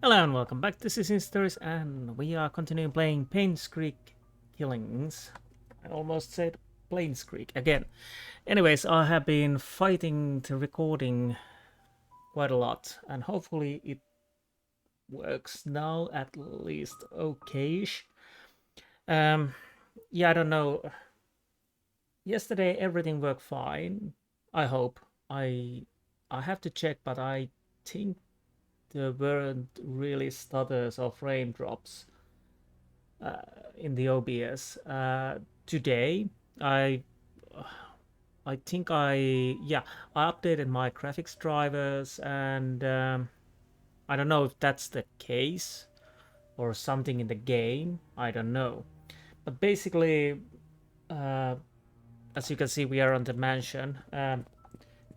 Hello and welcome back. This is Insti and we are continuing playing Painscreek Killings. I almost said Painscreek again. Anyways, I have been fighting the recording quite a lot and hopefully it works now at least okay-ish. Yeah, I don't know. Yesterday everything worked fine. I hope. I have to check, but I think there weren't really stutters or frame drops in the OBS. Today, I I think I updated my graphics drivers, and I don't know if that's the case or something in the game. I don't know, but basically, as you can see, we are on the mansion.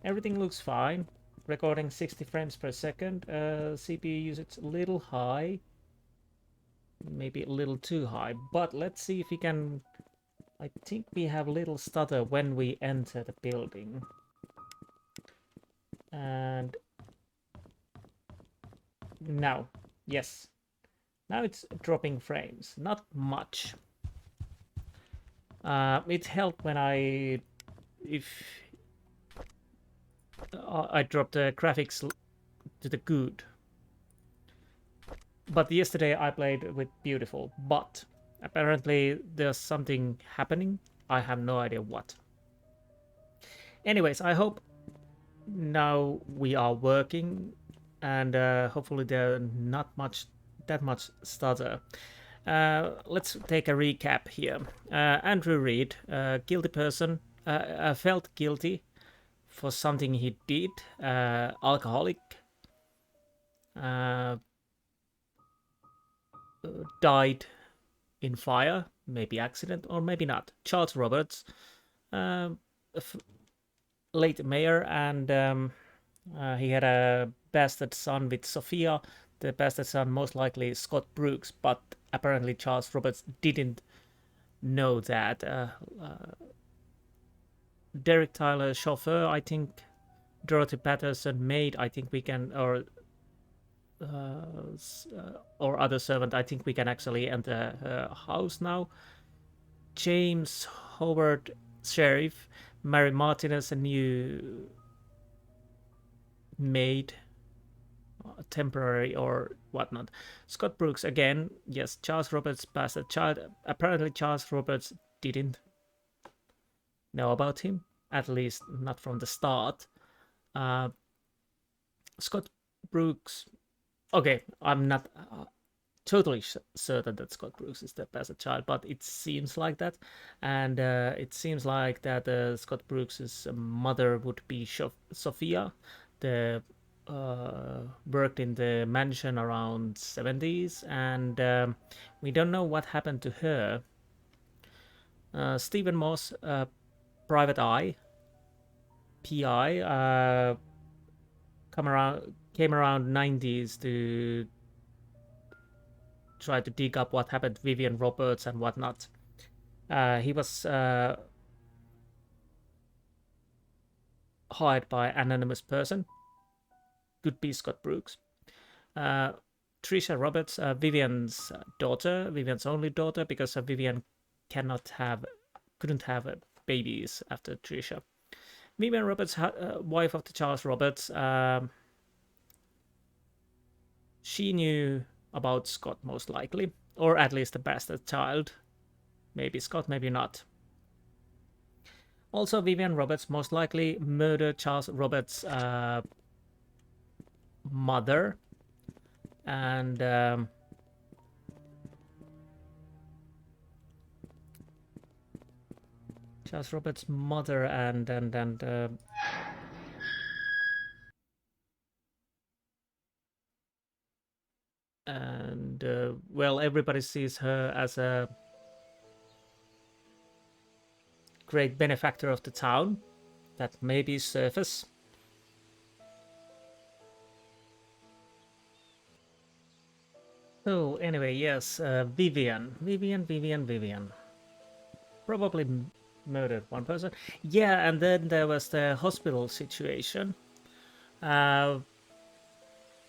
Everything looks fine. Recording 60 frames per second. CPU usage a little high, maybe a little too high, but let's see if we can. I think we have a little stutter when we enter the building. And now, yes, now it's dropping frames, not much. It helped when I dropped the graphics to the good. But yesterday I played with beautiful, but apparently there's something happening. I have no idea what. Anyways, I hope now we are working and hopefully there not that much stutter. Let's take a recap here. Andrew Reid, guilty person, felt guilty for something he did, alcoholic, died in fire, maybe accident or maybe not. Charles Roberts, late mayor, and he had a bastard son with Sophia. The bastard son most likely Scott Brooks, but apparently Charles Roberts didn't know that. Derek Tyler, chauffeur, I think. Dorothy Patterson, maid, I think we can, or other servant, I think we can actually enter her house now. James Howard, sheriff. Mary Martinez, a new maid, temporary or whatnot. Scott Brooks again, yes. Charles Roberts bastard child. Apparently Charles Roberts didn't know about him, at least not from the start. Scott Brooks, okay, I'm not totally certain that Scott Brooks is the bastard child, but it seems like that, and it seems like that Scott Brooks's mother would be Sophia, the worked in the mansion around 70s, and we don't know what happened to her. Stephen Moss, private eye, PI, came around 90s to try to dig up what happened to Vivian Roberts and whatnot. He was hired by an anonymous person. Could be Scott Brooks. Trisha Roberts, Vivian's daughter, Vivian's only daughter, because Vivian couldn't have babies after Trisha. Vivian Roberts, wife of the Charles Roberts, she knew about Scott most likely, or at least the bastard child. Maybe Scott, maybe not. Also, Vivian Roberts most likely murdered Charles Roberts' mother, and Charles Roberts' mother, and well, everybody sees her as a great benefactor of the town. That may be surface. So anyway, yes, Vivian. Probably murdered one person. Yeah, and then there was the hospital situation.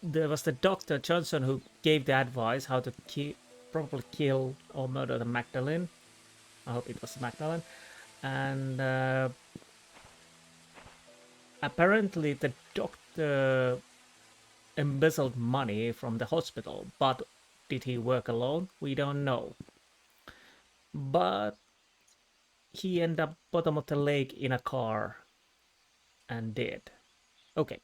there was the Dr. Johnson who gave the advice how to probably kill or murder the Magdalene. I hope it was Magdalene. And apparently the doctor embezzled money from the hospital, but did he work alone? We don't know. But he ended up bottom of the lake in a car and dead. Okay,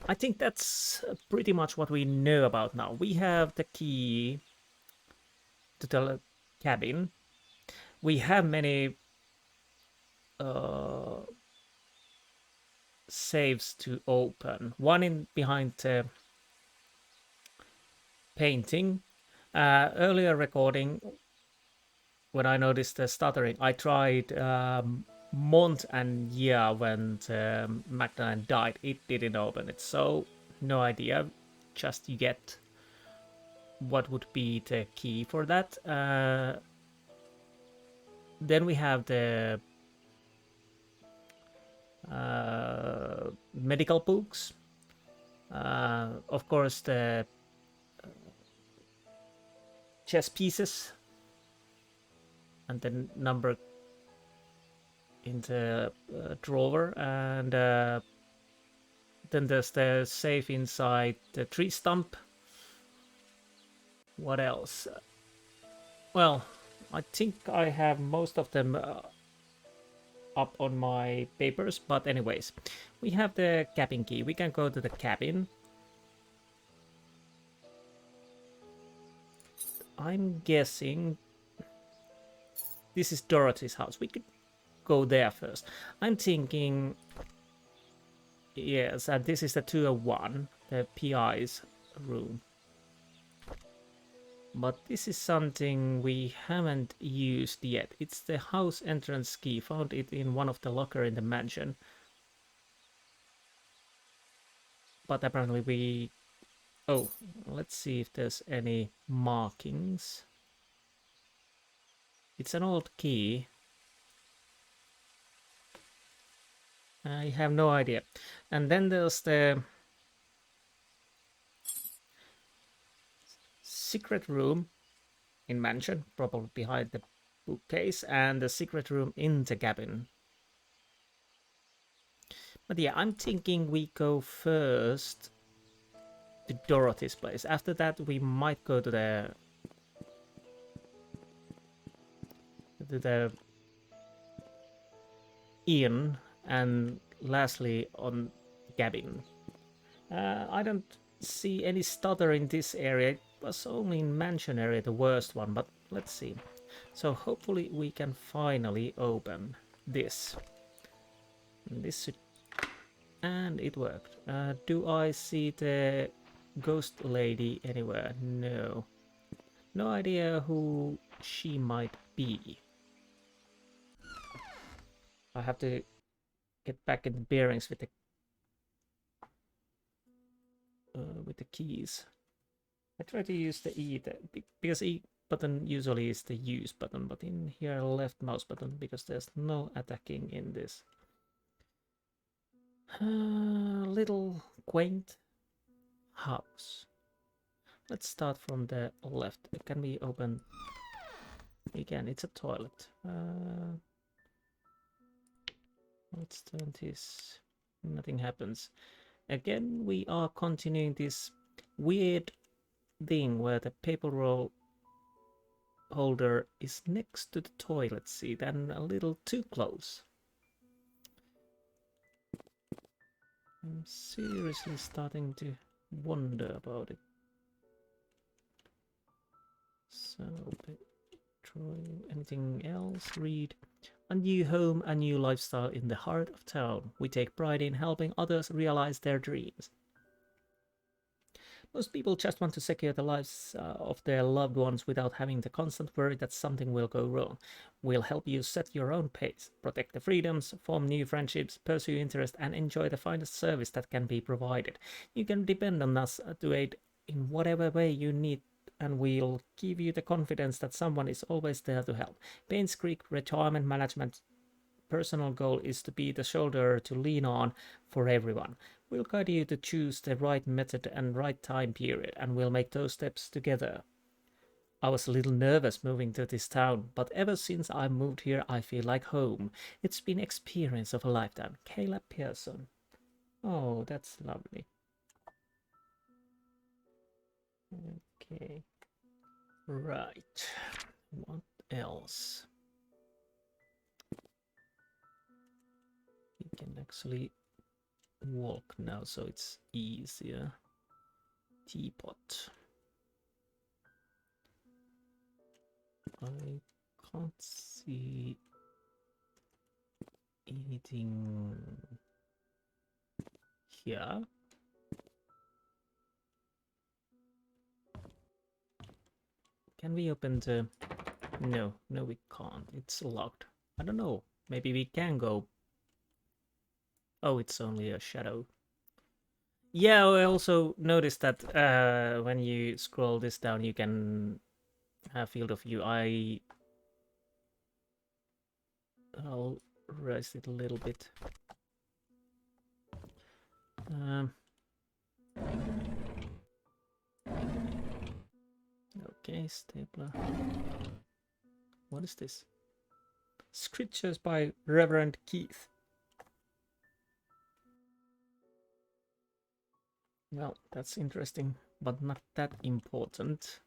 I think that's pretty much what we know about now. We have the key to the cabin. We have many safes to open. One in behind the painting. Earlier recording, when I noticed the stuttering, I tried month and year when Magdalene died. It didn't open it, so no idea. Just you get what would be the key for that. Then we have the medical books. Of course, the chess pieces and the number in the drawer, and then there's the safe inside the tree stump. What else? Well, I think I have most of them up on my papers, but anyways, we have the cabin key. We can go to the cabin. I'm guessing this is Dorothy's house. We could go there first. I'm thinking, yes, and this is the 201, the PI's room. But this is something we haven't used yet. It's the house entrance key. Found it in one of the locker in the mansion. But apparently we... Oh, let's see if there's any markings. It's an old key. I have no idea. And then there's the secret room in mansion, probably behind the bookcase, and the secret room in the cabin. But yeah, I'm thinking we go first to Dorothy's place. After that, we might go to the inn, and lastly on cabin. I don't see any stutter in this area. It was only in mansion area the worst one, but let's see. So hopefully we can finally open this. This should... And it worked. Do I see the ghost lady anywhere? No. No idea who she might be. I have to get back in the bearings with the keys. I try to use the E because E button usually is the use button, but in here left mouse button because there's no attacking in this. Little quaint house. Let's start from the left. It can be opened again. It's a toilet. Let's turn this. Nothing happens. Again, we are continuing this weird thing where the paper roll holder is next to the toilet seat and a little too close. I'm seriously starting to wonder about it. So, anything else? Read. A new home, a new lifestyle in the heart of town. We take pride in helping others realize their dreams. Most people just want to secure the lives of their loved ones without having the constant worry that something will go wrong. We'll help you set your own pace, protect the freedoms, form new friendships, pursue interest, and enjoy the finest service that can be provided. You can depend on us to aid in whatever way you need, and we'll give you the confidence that someone is always there to help. Painscreek Retirement Management personal goal is to be the shoulder to lean on for everyone. We'll guide you to choose the right method and right time period, and we'll make those steps together. I was a little nervous moving to this town, but ever since I moved here, I feel like home. It's been experience of a lifetime. Kayla Pearson. Oh, that's lovely. Okay. Right. What else? You can actually walk now, so it's easier. Teapot. I can't see anything here. Can we open the... No, we can't. It's locked. I don't know. Maybe we can go. Oh, it's only a shadow. Yeah, I also noticed that when you scroll this down, you can have field of view. I'll raise it a little bit. Okay, stapler. What is this? Scriptures by Reverend Keith. Well, that's interesting, but not that important.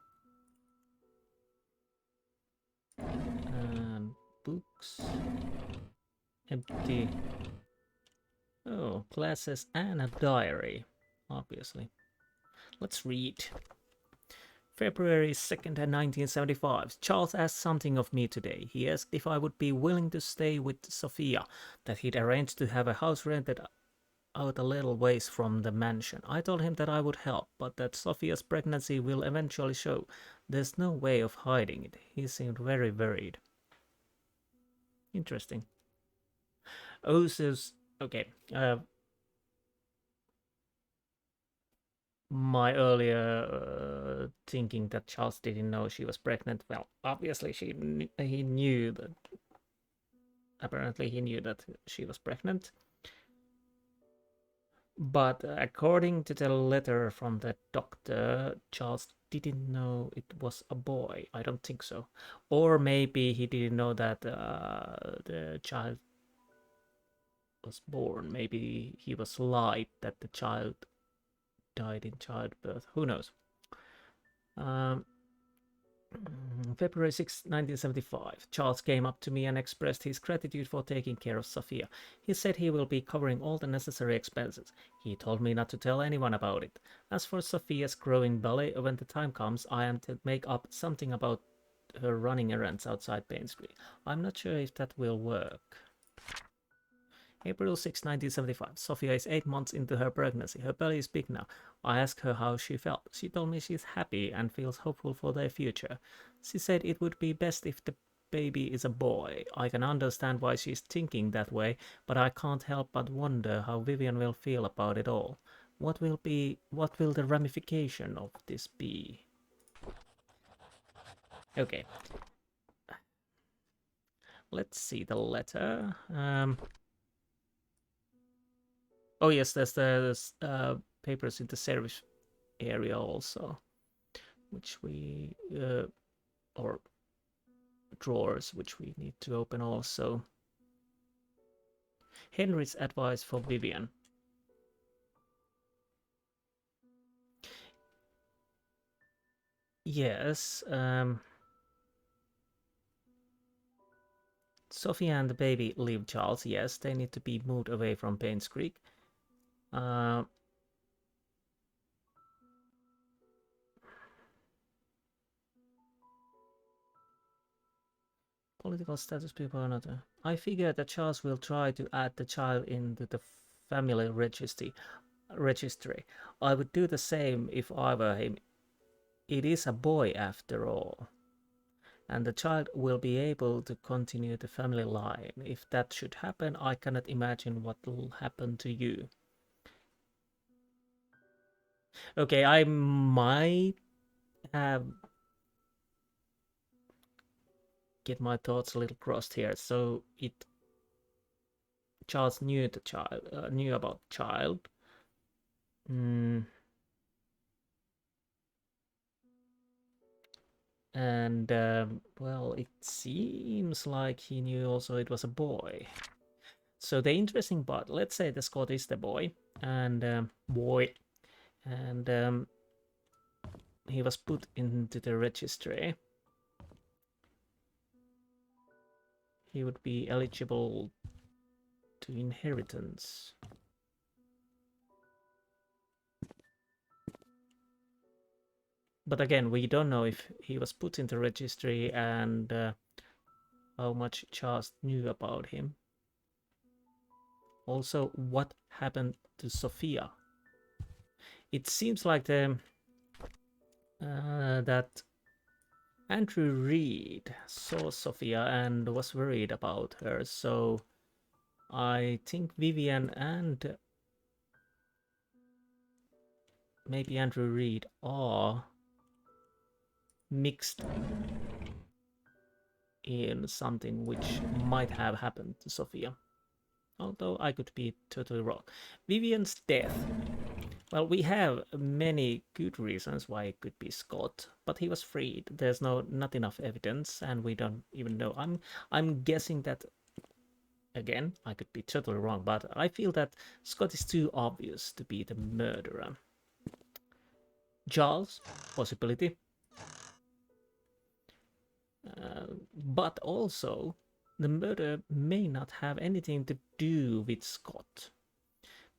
And books. Empty. Oh, glasses and a diary, obviously. Let's read. February 2nd, 1975. Charles asked something of me today. He asked if I would be willing to stay with Sophia, that he'd arranged to have a house rented out a little ways from the mansion. I told him that I would help, but that Sophia's pregnancy will eventually show. There's no way of hiding it. He seemed very worried. Interesting. Oh, so... Okay. My earlier thinking that Charles didn't know she was pregnant. Well, obviously he knew that. Apparently he knew that she was pregnant. But according to the letter from the doctor, Charles didn't know it was a boy. I don't think so. Or maybe he didn't know that the child was born. Maybe he was lied that the child died in childbirth. Who knows? February 6, 1975. Charles came up to me and expressed his gratitude for taking care of Sophia. He said he will be covering all the necessary expenses. He told me not to tell anyone about it. As for Sophia's growing belly, when the time comes, I am to make up something about her running errands outside Painscreek. I'm not sure if that will work. April 6, 1975. Sophia is 8 months into her pregnancy. Her belly is big now. I asked her how she felt. She told me she's happy and feels hopeful for their future. She said it would be best if the baby is a boy. I can understand why she's thinking that way, but I can't help but wonder how Vivian will feel about it all. What will the ramification of this be? Okay. Let's see the letter. Oh yes, there's the papers in the service area also, which we or drawers which we need to open also. Henry's advice for Vivian. Yes. Sophia and the baby leave Charles. Yes, they need to be moved away from Painscreek. Political status people are not. I figure that Charles will try to add the child into the family registry. I would do the same if I were him. It is a boy after all. And the child will be able to continue the family line. If that should happen, I cannot imagine what will happen to you. Okay, I might have get my thoughts a little crossed here. So Charles knew the child, knew about the child, Hmm. And well, it seems like he knew also it was a boy. So the interesting part, let's say the Scott is the boy, and and he was put into the registry. He would be eligible to inheritance. But again, we don't know if he was put into registry and how much Charles knew about him. Also, what happened to Sophia? It seems like that Andrew Reed saw Sophia and was worried about her, so I think Vivian and maybe Andrew Reed are mixed in something which might have happened to Sophia. Although I could be totally wrong. Vivian's death. Well, we have many good reasons why it could be Scott, but he was freed. There's not enough evidence, and we don't even know. I'm guessing that again, I could be totally wrong, but I feel that Scott is too obvious to be the murderer. Charles, possibility. But also, the murder may not have anything to do with Scott,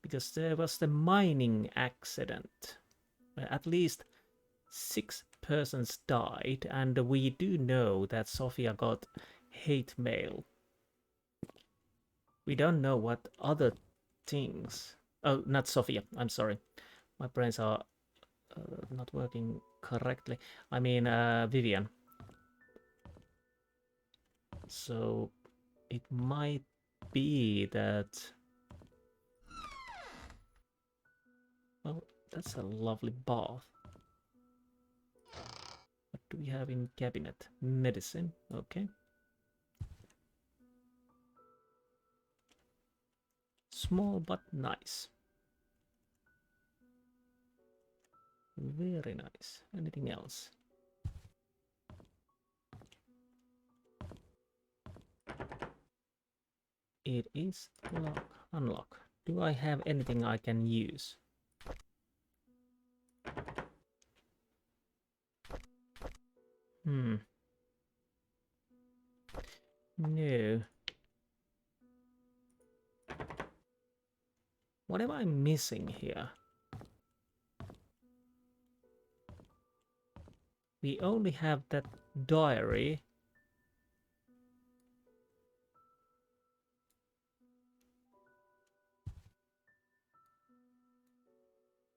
because there was the mining accident where at least 6 persons died, and we do know that Sophia got hate mail. We don't know what other things. Oh, not Sophia, I'm sorry. My brains are not working correctly. I mean, Vivian. So it might be that. Well, that's a lovely bath. What do we have in cabinet? Medicine. Okay. Small but nice. Very nice. Anything else? It is lock. Unlock. Do I have anything I can use? Hmm. No. What am I missing here? We only have that diary.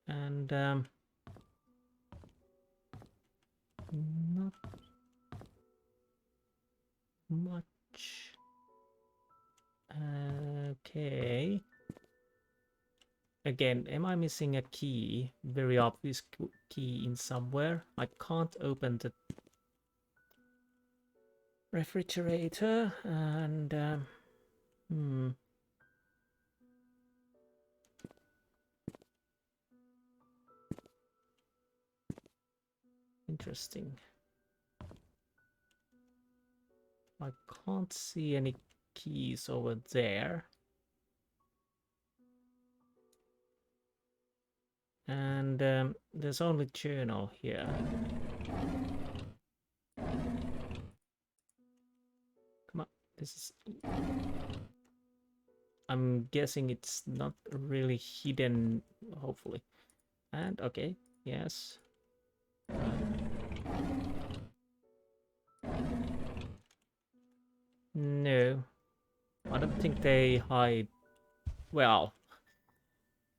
And not much. Okay. Again, am I missing a key? Very obvious key in somewhere. I can't open the refrigerator and interesting. I can't see any keys over there. And there's only journal here. Come on, this is. I'm guessing it's not really hidden, hopefully. And okay, yes. No, I don't think they hide. Well,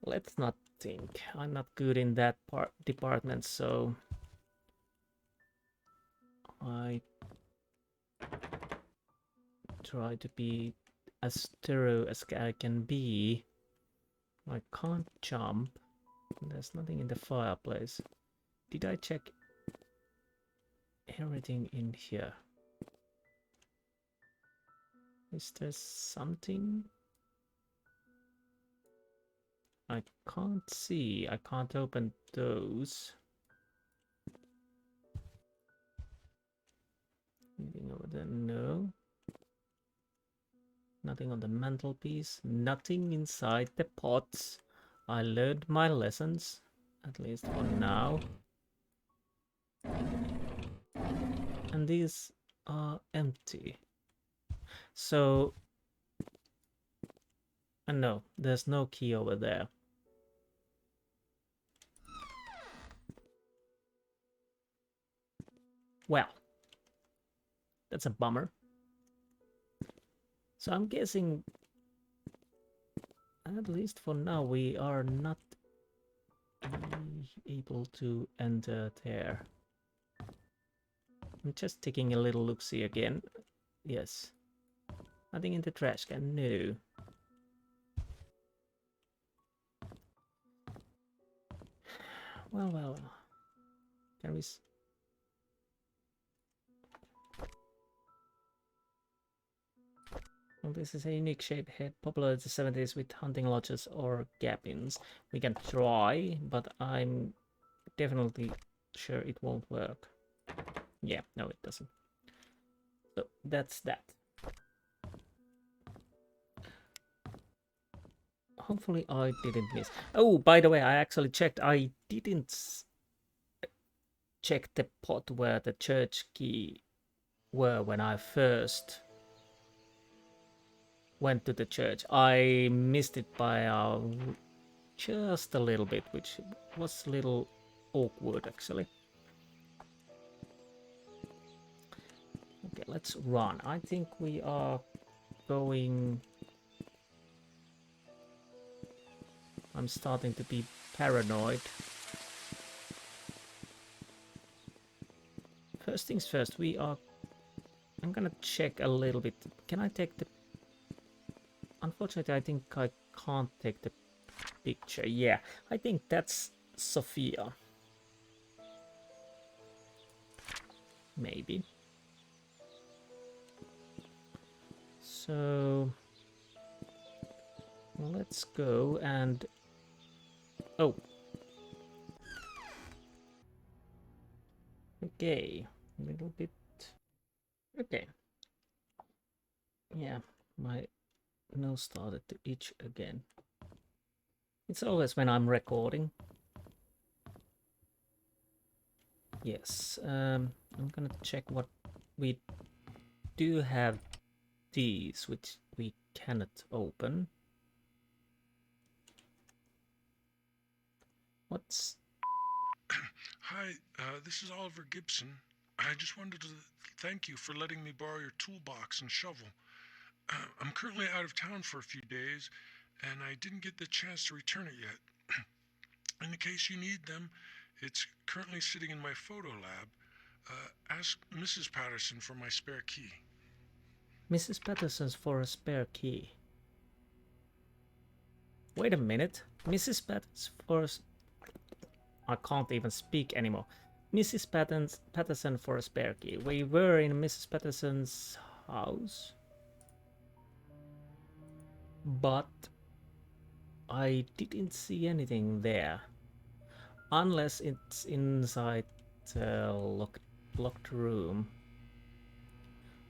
let's not think. I'm not good in that department, so I try to be as thorough as I can be. I can't jump. There's nothing in the fireplace. Did I check everything in here? Is there something? I can't see. I can't open those. Anything over there? No. Nothing on the mantelpiece. Nothing inside the pots. I learned my lessons, at least for now. And these are empty. So, no, there's no key over there. Well, that's a bummer. So I'm guessing, at least for now, we are not able to enter there. I'm just taking a little look-see again. Yes. Nothing in the trash can, no. Well. Can we... Well, this is a unique shape head, popular in the 70s with hunting lodges or cabins. We can try, but I'm definitely sure it won't work. Yeah, no, it doesn't. So that's that. Hopefully I didn't miss. Oh, by the way, I actually checked. I didn't check the pot where the church key were when I first went to the church. I missed it by just a little bit, which was a little awkward actually. Okay, let's run. I think we are going... I'm starting to be paranoid. First things first, we are... I'm gonna check a little bit. Can I take the... Unfortunately, I think I can't take the picture. Yeah, I think that's Sophia. Maybe. So... let's go and... Oh. Okay. A little bit... Okay. Yeah, my nose started to itch again. It's always when I'm recording. Yes, I'm gonna check what we do have. These which we cannot open. What's... Hi, this is Oliver Gibson. I just wanted to thank you for letting me borrow your toolbox and shovel. I'm currently out of town for a few days, and I didn't get the chance to return it yet. In the case you need them, it's currently sitting in my photo lab. Ask Mrs. Patterson for my spare key. Mrs. Patterson's for a spare key. Wait a minute. Mrs. Patterson for... I can't even speak anymore. Mrs. Patterson for a spare key. We were in Mrs. Patterson's house. But I didn't see anything there. Unless it's inside the locked room.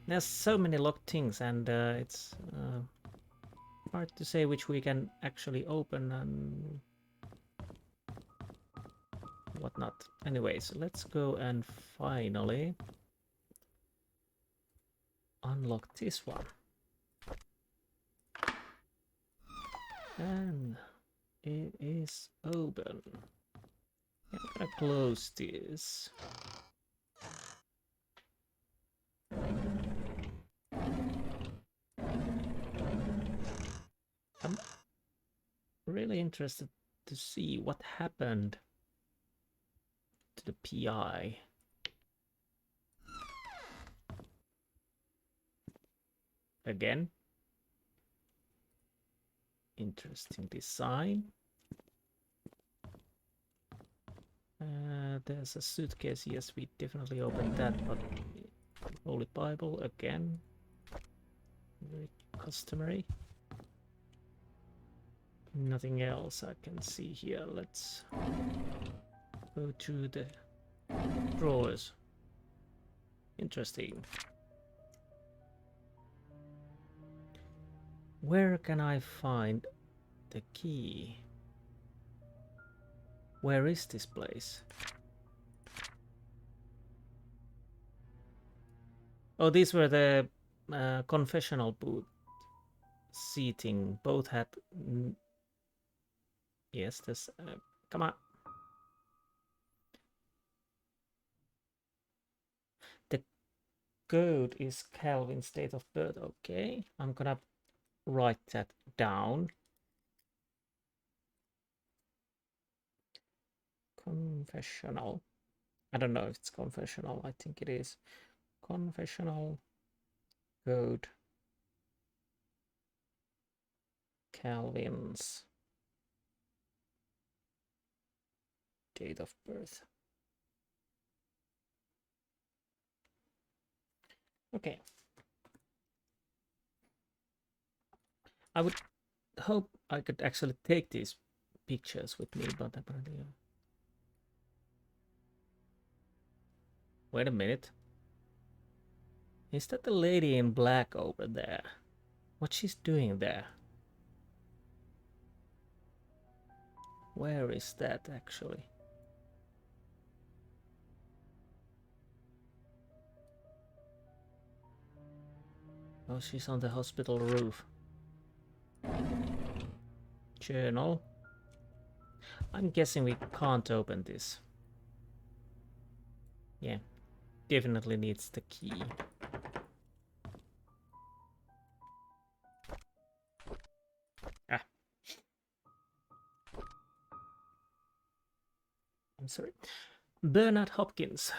There's so many locked things, and it's hard to say which we can actually open and whatnot. Anyways, let's go and finally unlock this one. And it is open. I'm gonna close this. I'm really interested to see what happened to the PI. Again. Interesting design. There's a suitcase. Yes, we definitely opened that, but Holy Bible again. Very customary. Nothing else I can see here. Let's go to the drawers. Interesting. Where can I find the key? Where is this place? Oh, these were the confessional booth seating. Both had... yes, this... come on. The code is Calvin's date of birth. Okay, I'm gonna write that down. Confessional. I don't know if it's confessional. I think it is. Confessional code. Calvin's date of birth. Okay. I would hope I could actually take these pictures with me, but apparently... wait a minute. Is that the lady in black over there? What she's doing there? Where is that actually? Oh, she's on the hospital roof. Journal. I'm guessing we can't open this. Yeah, definitely needs the key. Ah. I'm sorry. Bernard Hopkins,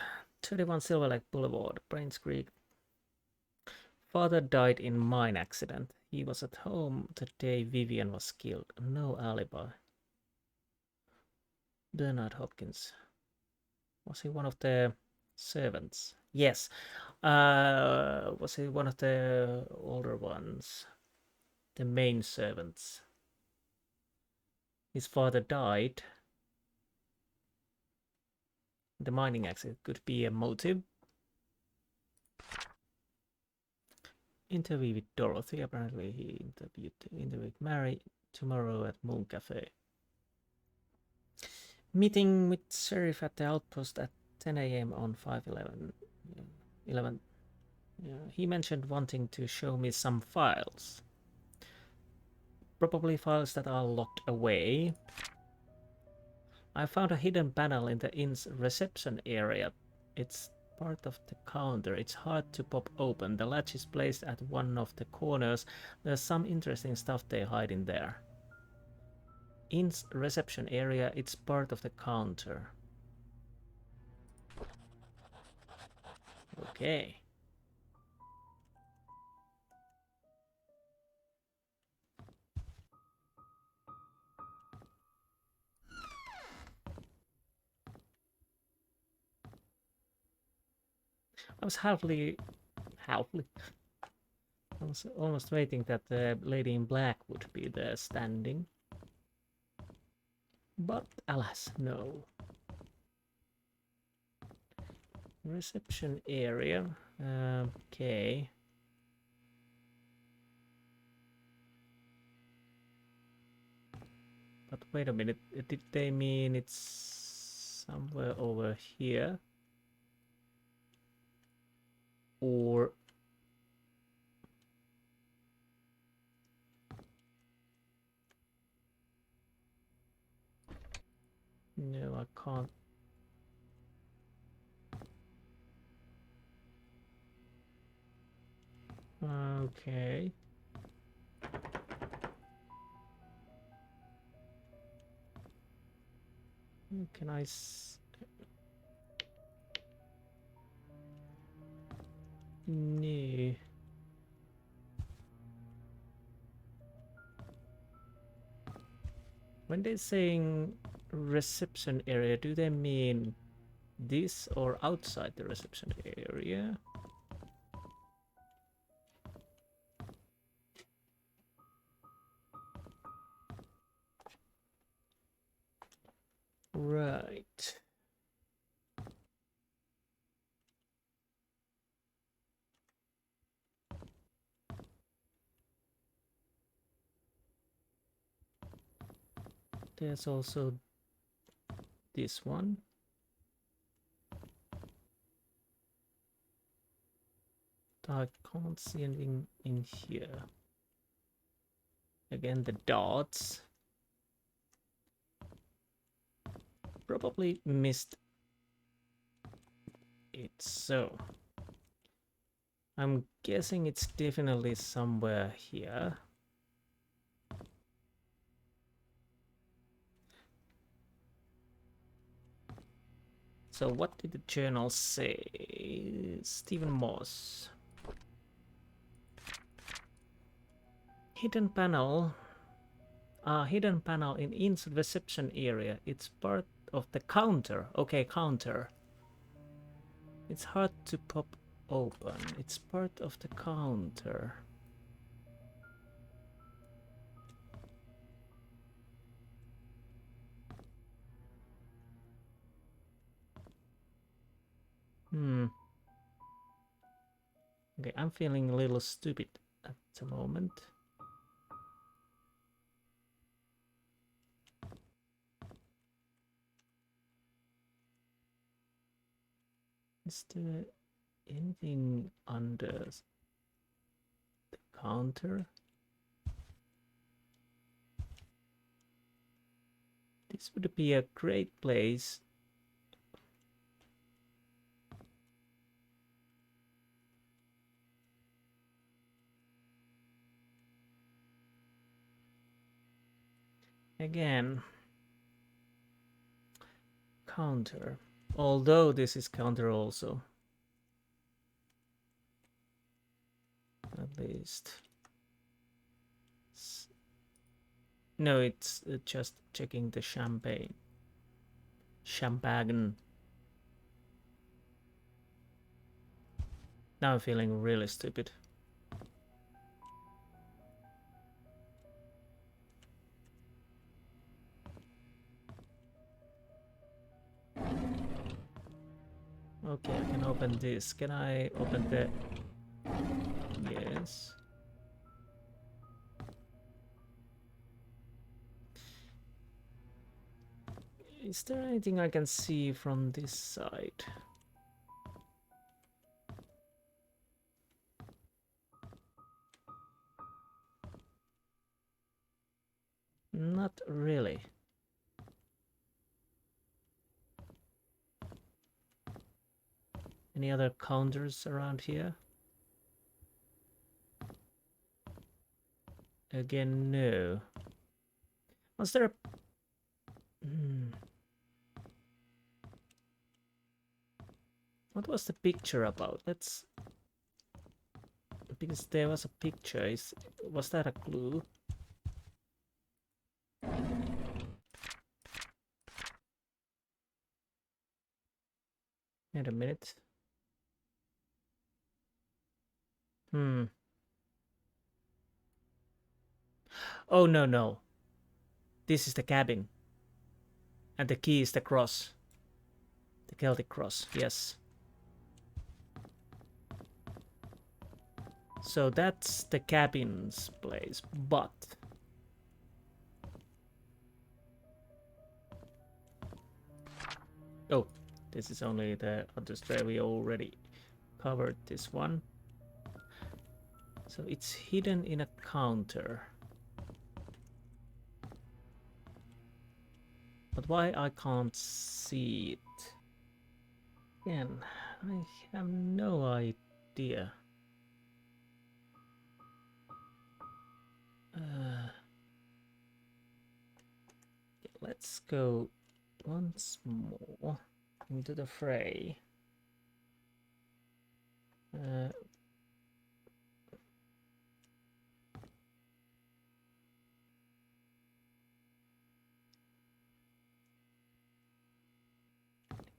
31 Silver Lake Boulevard, Painscreek. Father died in mine accident. He was at home the day Vivian was killed. No alibi. Bernard Hopkins. Was he one of the servants? Yes. Was he one of the older ones? The main servants. His father died. The mining accident could be a motive. Interview with Dorothy. Apparently he interviewed Mary tomorrow at Moon Cafe. Meeting with sheriff at the outpost at 10 a.m. on 5/11. 11. He mentioned wanting to show me some files. Probably files that are locked away. I found a hidden panel in the inn's reception area. It's part of the counter. It's hard to pop open. The latch is placed at one of the corners. There's some interesting stuff they hide in there. Inn's reception area, it's part of the counter. Okay. I was I was almost waiting that the lady in black would be there standing. But alas, no. Reception area. Okay. But wait a minute. Did they mean it's somewhere over here? Or... no, I can't. Okay. Can I... no. When they're saying reception area, do they mean this or outside the reception area? Right. There's also this one. I can't see anything in here. Again, the dots. Probably missed it, so I'm guessing it's definitely somewhere here. So what did the journal say? Stephen Moss. Hidden panel. Hidden panel in insert reception area. It's part of the counter. Okay, counter. It's hard to pop open. It's part of the counter. Okay, I'm feeling a little stupid at the moment. Is there anything under the counter? This would be a great place. Again, counter. Although this is counter also. At least. No, it's just checking the champagne. Champagne. Now I'm feeling really stupid. Okay, I can open this. Can I open the... Yes. Is there anything I can see from this side? Not really. Any other counters around here? Again, no. Was there a... What was the picture about? Let's... Because there was a picture. Was that a clue? Wait a minute. Oh, no, no. This is the cabin. And the key is the cross. The Celtic cross, yes. So that's the cabin's place, but... Oh, this is only the other stair. We already covered this one. So it's hidden in a counter. But why I can't see it? Again, I have no idea. Let's go once more into the fray.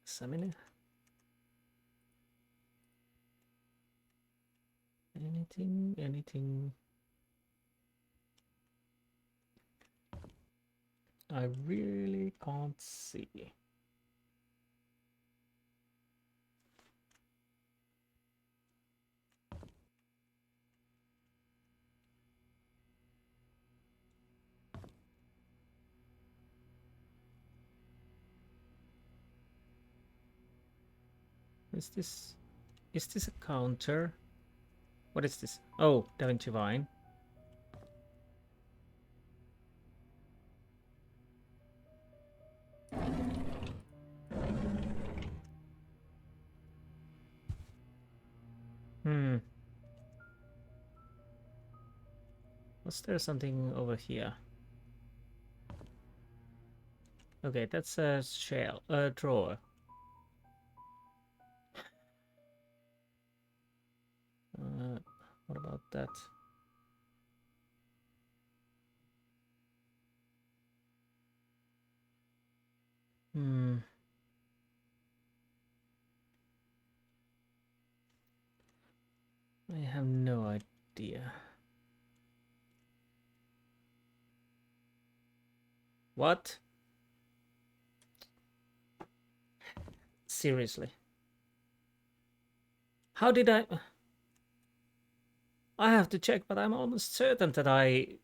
Examine. Anything. I really can't see. Is this a counter? What is this? Oh, Da Vinci Vine. Hmm. Was there something over here? Okay, that's a shell, a drawer. What about that? Hmm. I have no idea. What? Seriously? How did I... I have to check, but I'm almost certain that I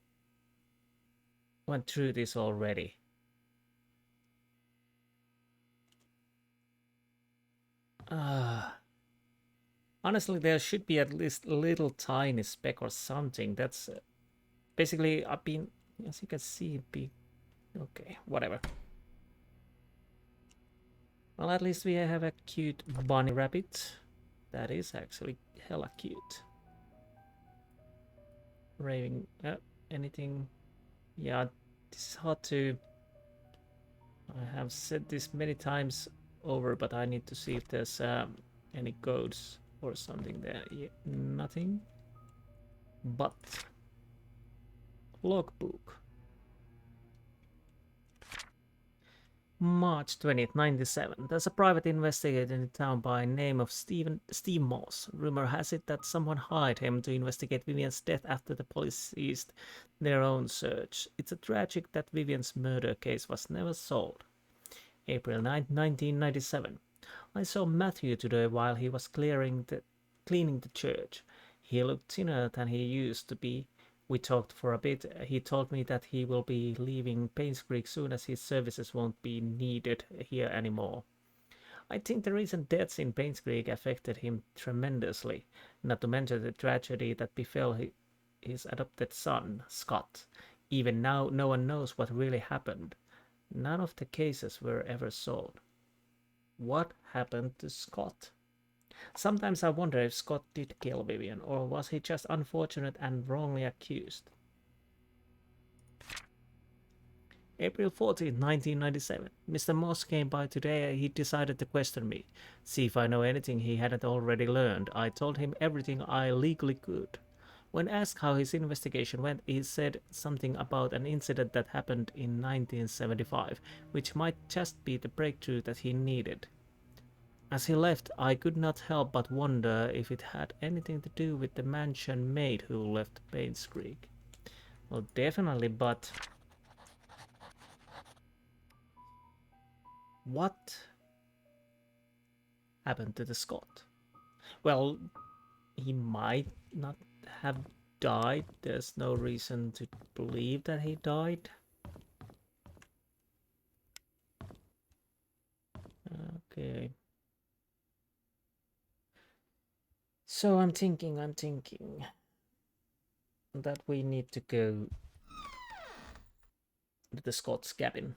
went through this already. Honestly, there should be at least a little tiny speck or something. That's basically, I've been, as you can see, okay, whatever. Well, at least we have a cute bunny rabbit. That is actually hella cute. Raving, anything? Yeah, this is hard to... I have said this many times over, but I need to see if there's any codes or something there. Yeah, nothing. But logbook. March 20th, 97. There's a private investigator in town by name of Steve Moss. Rumor has it that someone hired him to investigate Vivian's death after the police ceased their own search. It's a tragic that Vivian's murder case was never solved. April 9th, 1997. I saw Matthew today while he was cleaning the church. He looked thinner than he used to be. We talked for a bit. He told me that he will be leaving Painscreek soon as his services won't be needed here anymore. I think the recent deaths in Painscreek affected him tremendously, not to mention the tragedy that befell his adopted son, Scott. Even now, no one knows what really happened. None of the cases were ever solved. What happened to Scott? Sometimes I wonder if Scott did kill Vivian, or was he just unfortunate and wrongly accused? April 14, 1997. Mr. Moss came by today. He decided to question me, see if I know anything he hadn't already learned. I told him everything I legally could. When asked how his investigation went, he said something about an incident that happened in 1975, which might just be the breakthrough that he needed. As he left, I could not help but wonder if it had anything to do with the mansion maid who left Painscreek. Well, definitely, but what happened to the Scot? Well, he might not have died. There's no reason to believe that he died. Okay. So I'm thinking that we need to go to the Scots cabin.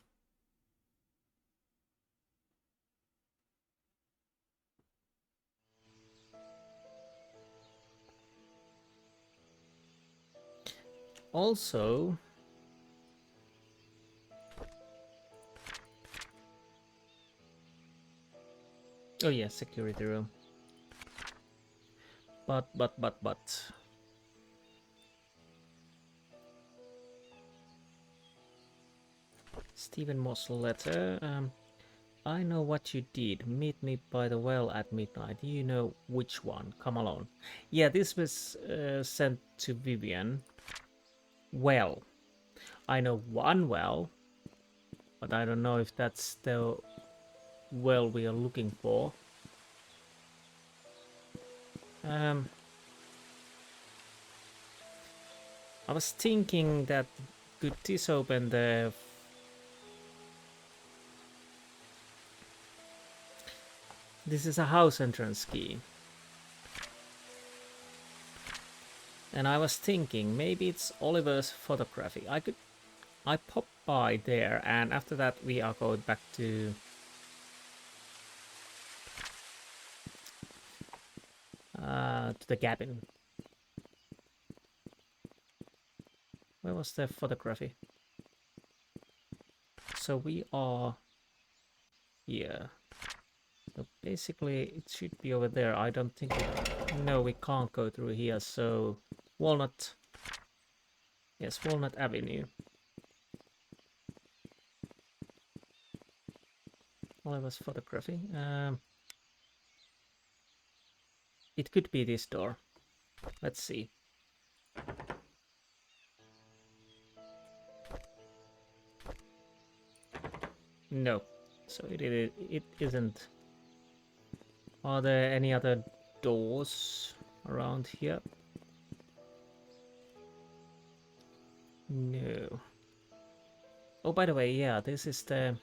Also, oh yeah, security room. But. Stephen Moss letter. I know what you did. Meet me by the well at midnight. You know which one. Come along. Yeah, this was sent to Vivian. Well, I know one well, but I don't know if that's the well we are looking for. I was thinking that could this open This is a house entrance key. And I was thinking, maybe it's Oliver's photography. I pop by there, and after that we are going back to the cabin. Where was the photography? So we are here. So basically it should be over there. I don't think no, we can't go through here. So Walnut. Yes, Walnut Avenue. Oliver's photography. It could be this door. Let's see. No. So it isn't. Are there any other doors around here? No. Oh, by the way, yeah, this is the...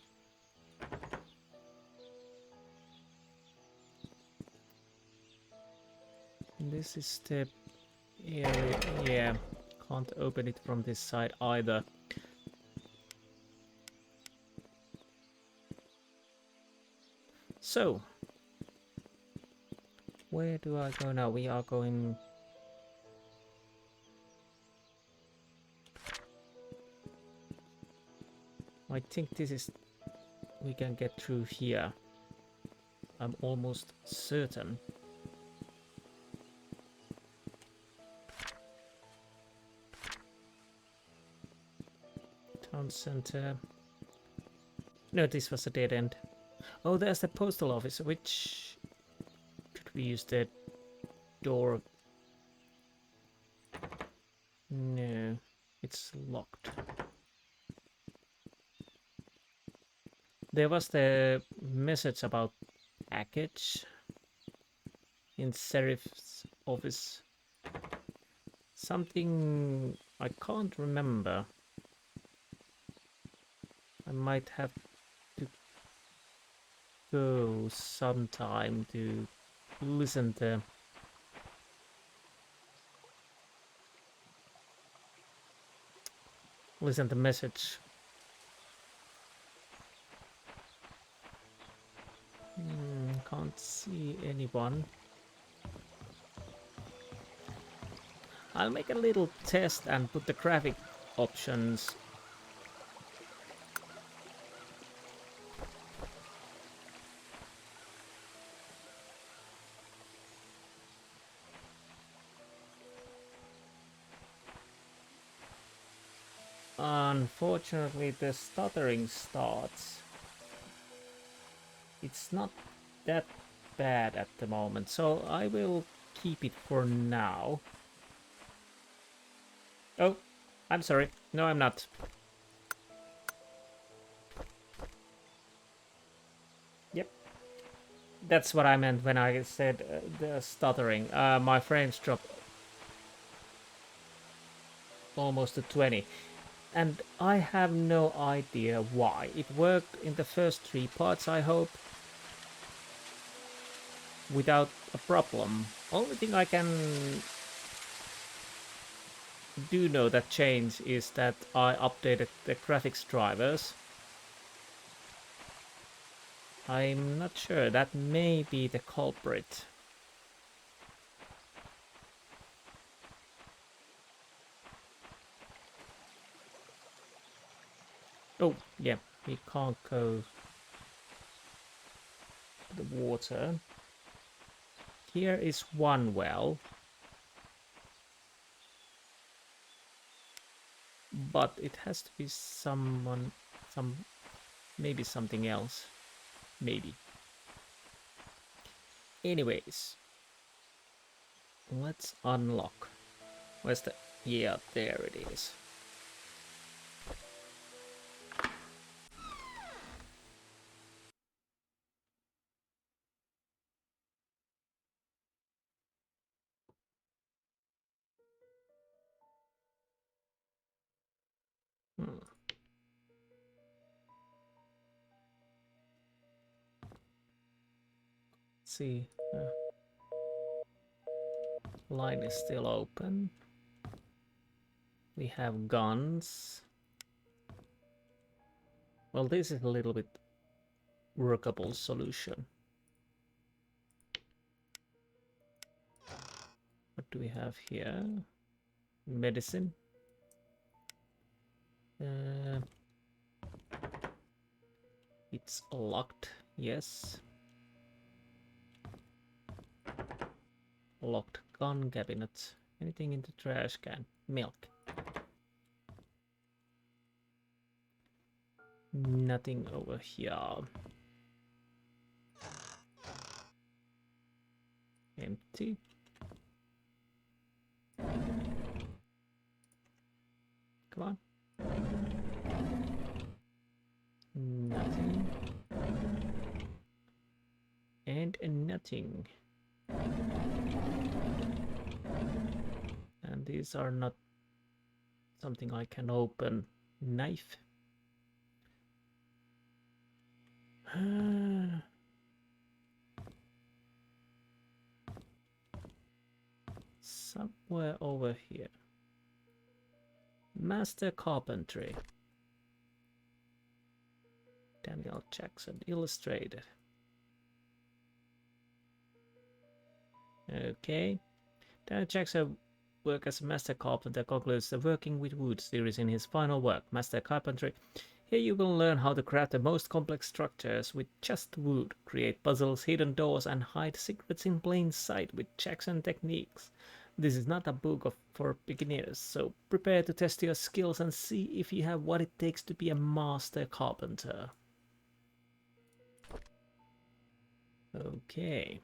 This is the area. Yeah, can't open it from this side either. So, where do I go now? We are going... I think this is... We can get through here. I'm almost certain. Town center. No, this was a dead end. Oh, there's the postal office. Which... Could we use the door? No, it's locked. There was the message about package in Serif's office. Something I can't remember. I might have to go sometime to listen to the message. Can't see anyone. I'll make a little test and put the graphic options. Unfortunately, the stuttering starts. It's not that bad at the moment, so I will keep it for now. Oh, I'm sorry. No, I'm not. Yep. That's what I meant when I said the stuttering. My frames dropped almost to 20. And I have no idea why. It worked in the first 3 parts, I hope, without a problem. Only thing I can do know that changed is that I updated the graphics drivers. I'm not sure, that may be the culprit. Oh, yeah, we can't go to the water. Here is one well. But it has to be maybe something else. Maybe. Anyways. Let's unlock. Where's the... Yeah, there it is. see. Line is still open. We have guns. Well, this is a little bit workable solution. What do we have here? Medicine. It's locked. Yes. Locked gun cabinet. Anything in the trash can? Milk. Nothing over here. Empty. Come on. Nothing. And nothing. And these are not something I can open. Knife. Somewhere over here. Master Carpentry. Daniel Jackson, illustrated. Okay. Daniel Jackson work as a master carpenter concludes the Working with Wood series in his final work, Master Carpentry. Here you will learn how to craft the most complex structures with just wood, create puzzles, hidden doors, and hide secrets in plain sight with Jackson techniques. This is not a book for beginners, so prepare to test your skills and see if you have what it takes to be a master carpenter. Okay.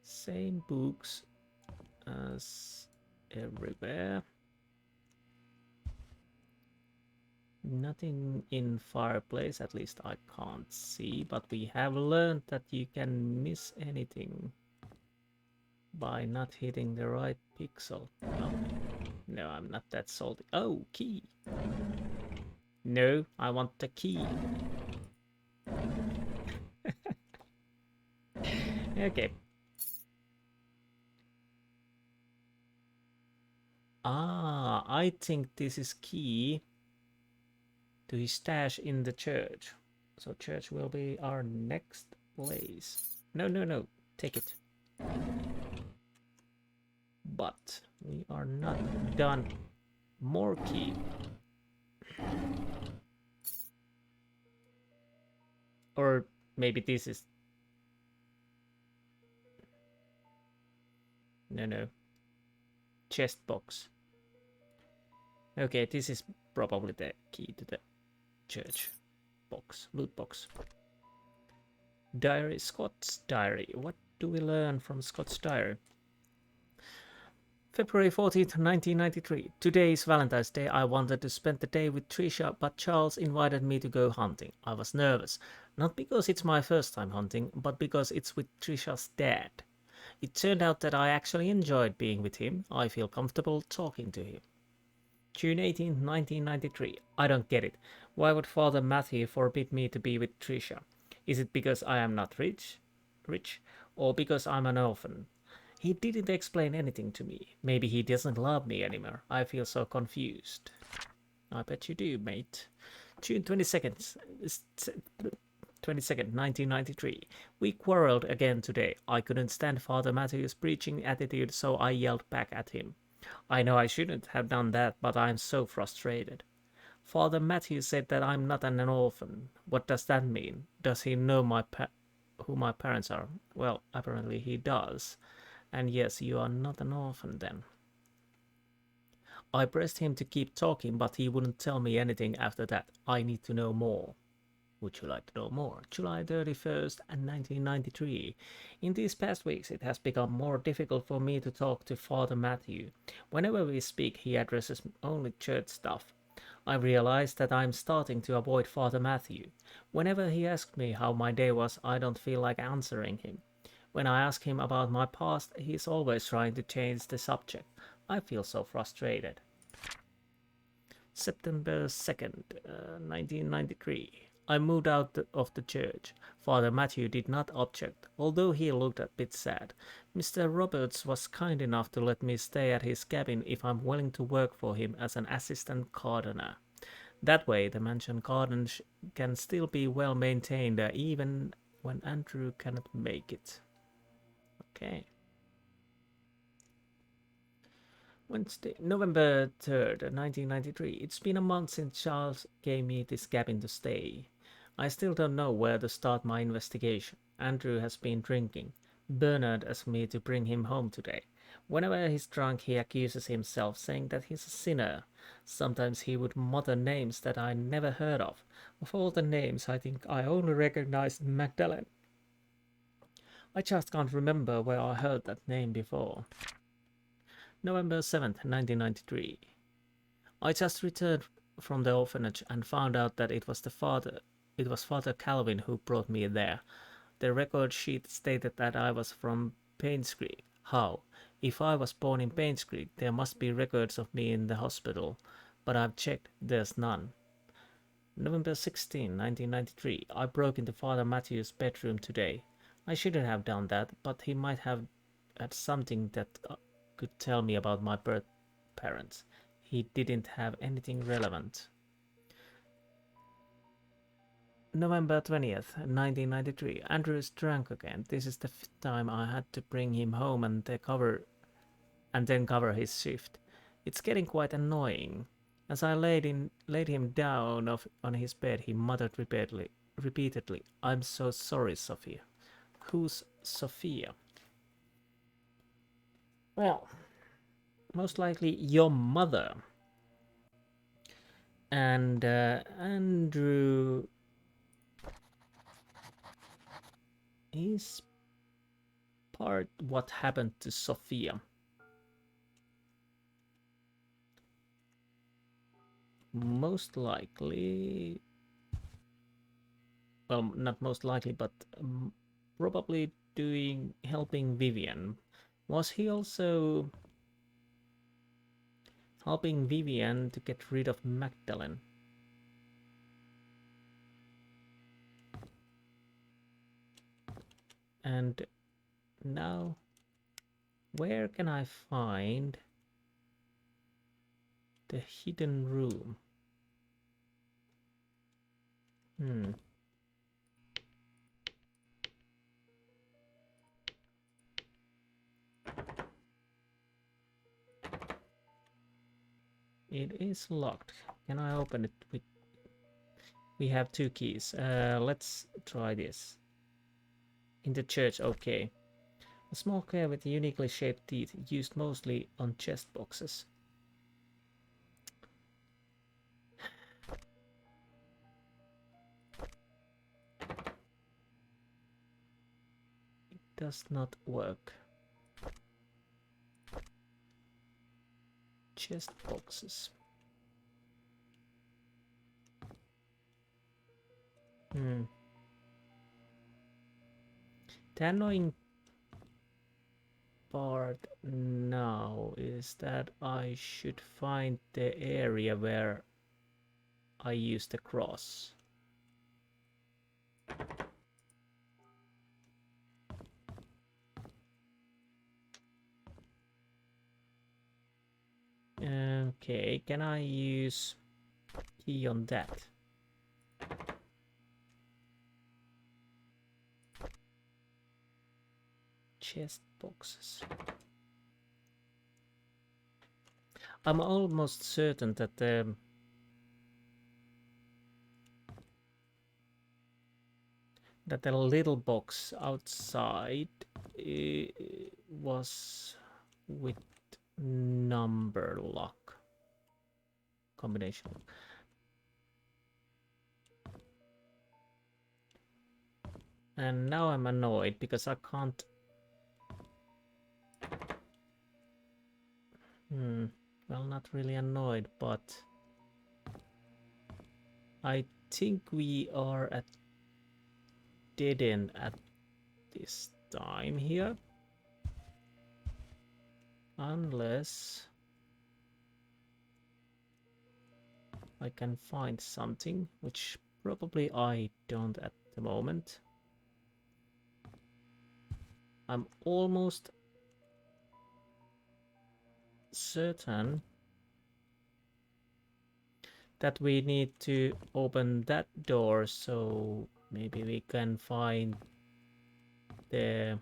Same books as everywhere. Nothing in fireplace, at least I can't see, but we have learned that you can miss anything by not hitting the right pixel. Oh, no, I'm not that salty. Oh, key. No, I want the key. Okay. Ah, I think this is key to his stash in the church. So church will be our next place. No, no, no. Take it. But we are not done. More key. Or maybe this is... No, no. Chest box. Okay, this is probably the key to the church box, loot box. Diary, Scott's diary. What do we learn from Scott's diary? February 14th, 1993. Today is Valentine's Day. I wanted to spend the day with Trisha, but Charles invited me to go hunting. I was nervous, not because it's my first time hunting, but because it's with Trisha's dad. It turned out that I actually enjoyed being with him. I feel comfortable talking to him. June 18, 1993. I don't get it. Why would Father Matthew forbid me to be with Trisha? Is it because I am not rich, or because I'm an orphan? He didn't explain anything to me. Maybe he doesn't love me anymore. I feel so confused. I bet you do, mate. June 22nd, 1993. We quarreled again today. I couldn't stand Father Matthew's preaching attitude, so I yelled back at him. I know I shouldn't have done that, but I'm so frustrated. Father Matthew said that I'm not an orphan. What does that mean? Does he know who my parents are? Well, apparently he does. And yes, you are not an orphan then. I pressed him to keep talking, but he wouldn't tell me anything after that. I need to know more. Would you like to know more? July 31st, 1993. In these past weeks, it has become more difficult for me to talk to Father Matthew. Whenever we speak, he addresses only church stuff. I realize that I'm starting to avoid Father Matthew. Whenever he asks me how my day was, I don't feel like answering him. When I ask him about my past, he's always trying to change the subject. I feel so frustrated. September 2nd, 1993. I moved out of the church. Father Matthew did not object, although he looked a bit sad. Mr. Roberts was kind enough to let me stay at his cabin if I'm willing to work for him as an assistant gardener. That way, the mansion garden can still be well maintained even when Andrew cannot make it. Okay. Wednesday, November 3rd, 1993. It's been a month since Charles gave me this cabin to stay. I still don't know where to start my investigation. Andrew has been drinking. Bernard asked me to bring him home today. Whenever he's drunk, he accuses himself, saying that he's a sinner. Sometimes he would mutter names that I never heard of. Of all the names, I think I only recognized Magdalene. I just can't remember where I heard that name before. November 7th, 1993. I just returned from the orphanage and found out that it was Father Calvin who brought me there. The record sheet stated that I was from Painscreek. How? If I was born in Painscreek, there must be records of me in the hospital, but I've checked, there's none. November 16, 1993. I broke into Father Matthew's bedroom today. I shouldn't have done that, but he might have had something that could tell me about my birth parents. He didn't have anything relevant. November 20th, 1993. Andrew is drunk again. This is the fifth time I had to bring him home and then cover his shift. It's getting quite annoying. As I laid him down on his bed, he muttered repeatedly, "I'm so sorry, Sophia." Who's Sophia? Well, most likely your mother. And Andrew is part what happened to Sophia. Most likely, well, not most likely, but probably helping Vivian. Was he also helping Vivian to get rid of Magdalene? And now, where can I find the hidden room? It is locked. Can I open it with... We have 2 keys. Let's try this. In the church, okay. A small key with uniquely shaped teeth, used mostly on chest boxes. It does not work. Chest boxes. The annoying part now is that I should find the area where I used the cross. Okay, can I use key on that? Chest boxes. I'm almost certain that the little box outside was with number lock combination. And now I'm annoyed because I can't... Well, not really annoyed, but I think we are at dead end at this time here. Unless I can find something, which Probably I don't at the moment. I'm almost certain that we need to open that door, so maybe we can find the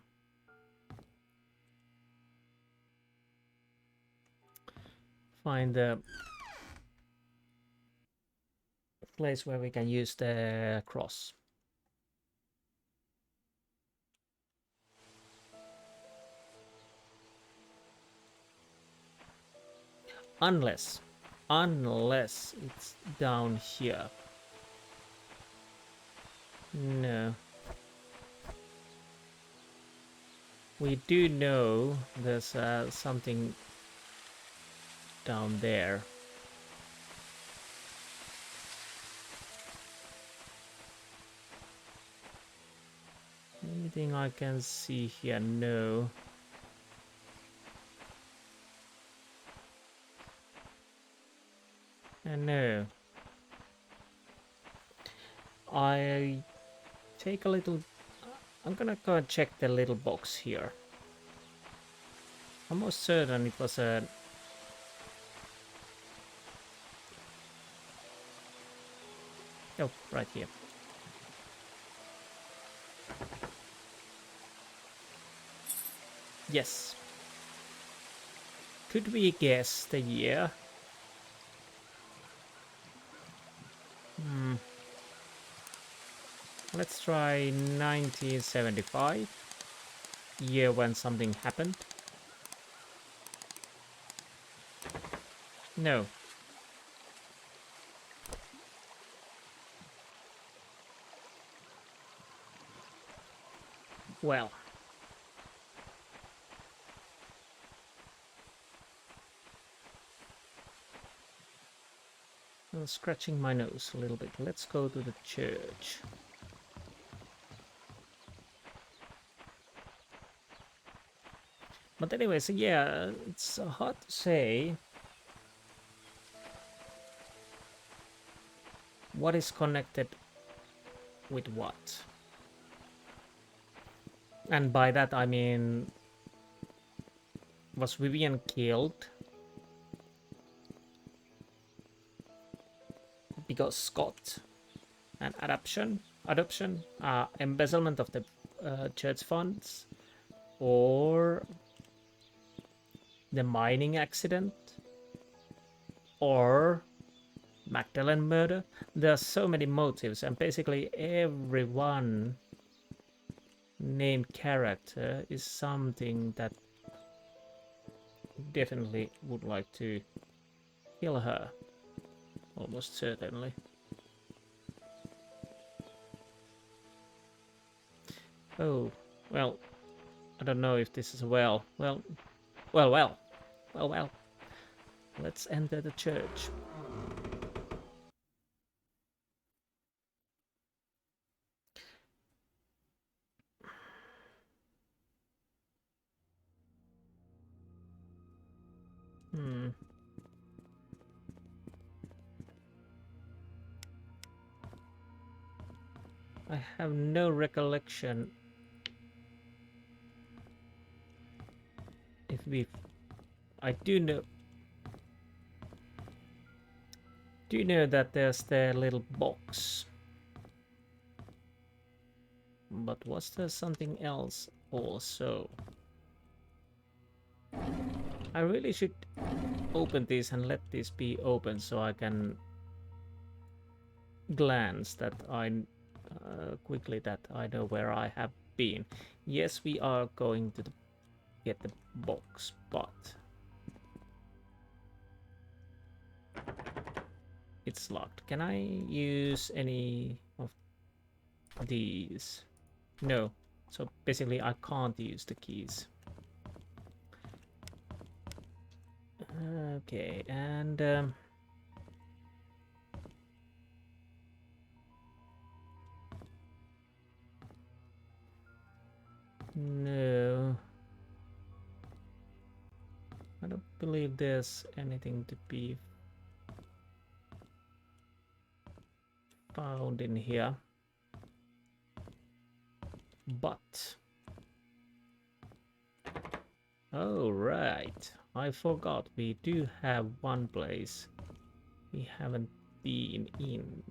place where we can use the cross. Unless it's down here. No. We do know there's something down there. Anything I can see here? No. No. I take a little... I'm gonna go and check the little box here. I'm almost certain it was a... Oh, right here. Yes. Could we guess the year? Let's try 1975. Year when something happened. No. Well. I'm scratching my nose a little bit. Let's go to the church. But anyways, yeah, it's hard to say what is connected with what. And by that I mean, was Vivian killed because Scott and adoption, embezzlement of the church funds, or the mining accident, or Magdalene murder? There are so many motives, and basically everyone named character is something that definitely would like to kill her. Almost certainly. Oh, well, I don't know if this is well. Well. Let's enter the church. I have no recollection if we... I do know that there's the little box. But was there something else also? I really should open this and let this be open so I can glance that I quickly that I know where I have been. Yes, we are going to get the box, but it's locked. Can I use any of these? No. So basically I can't use the keys. Okay, and no, I don't believe there's anything to be found in here. But... oh, right. I forgot. We do have one place we haven't been in.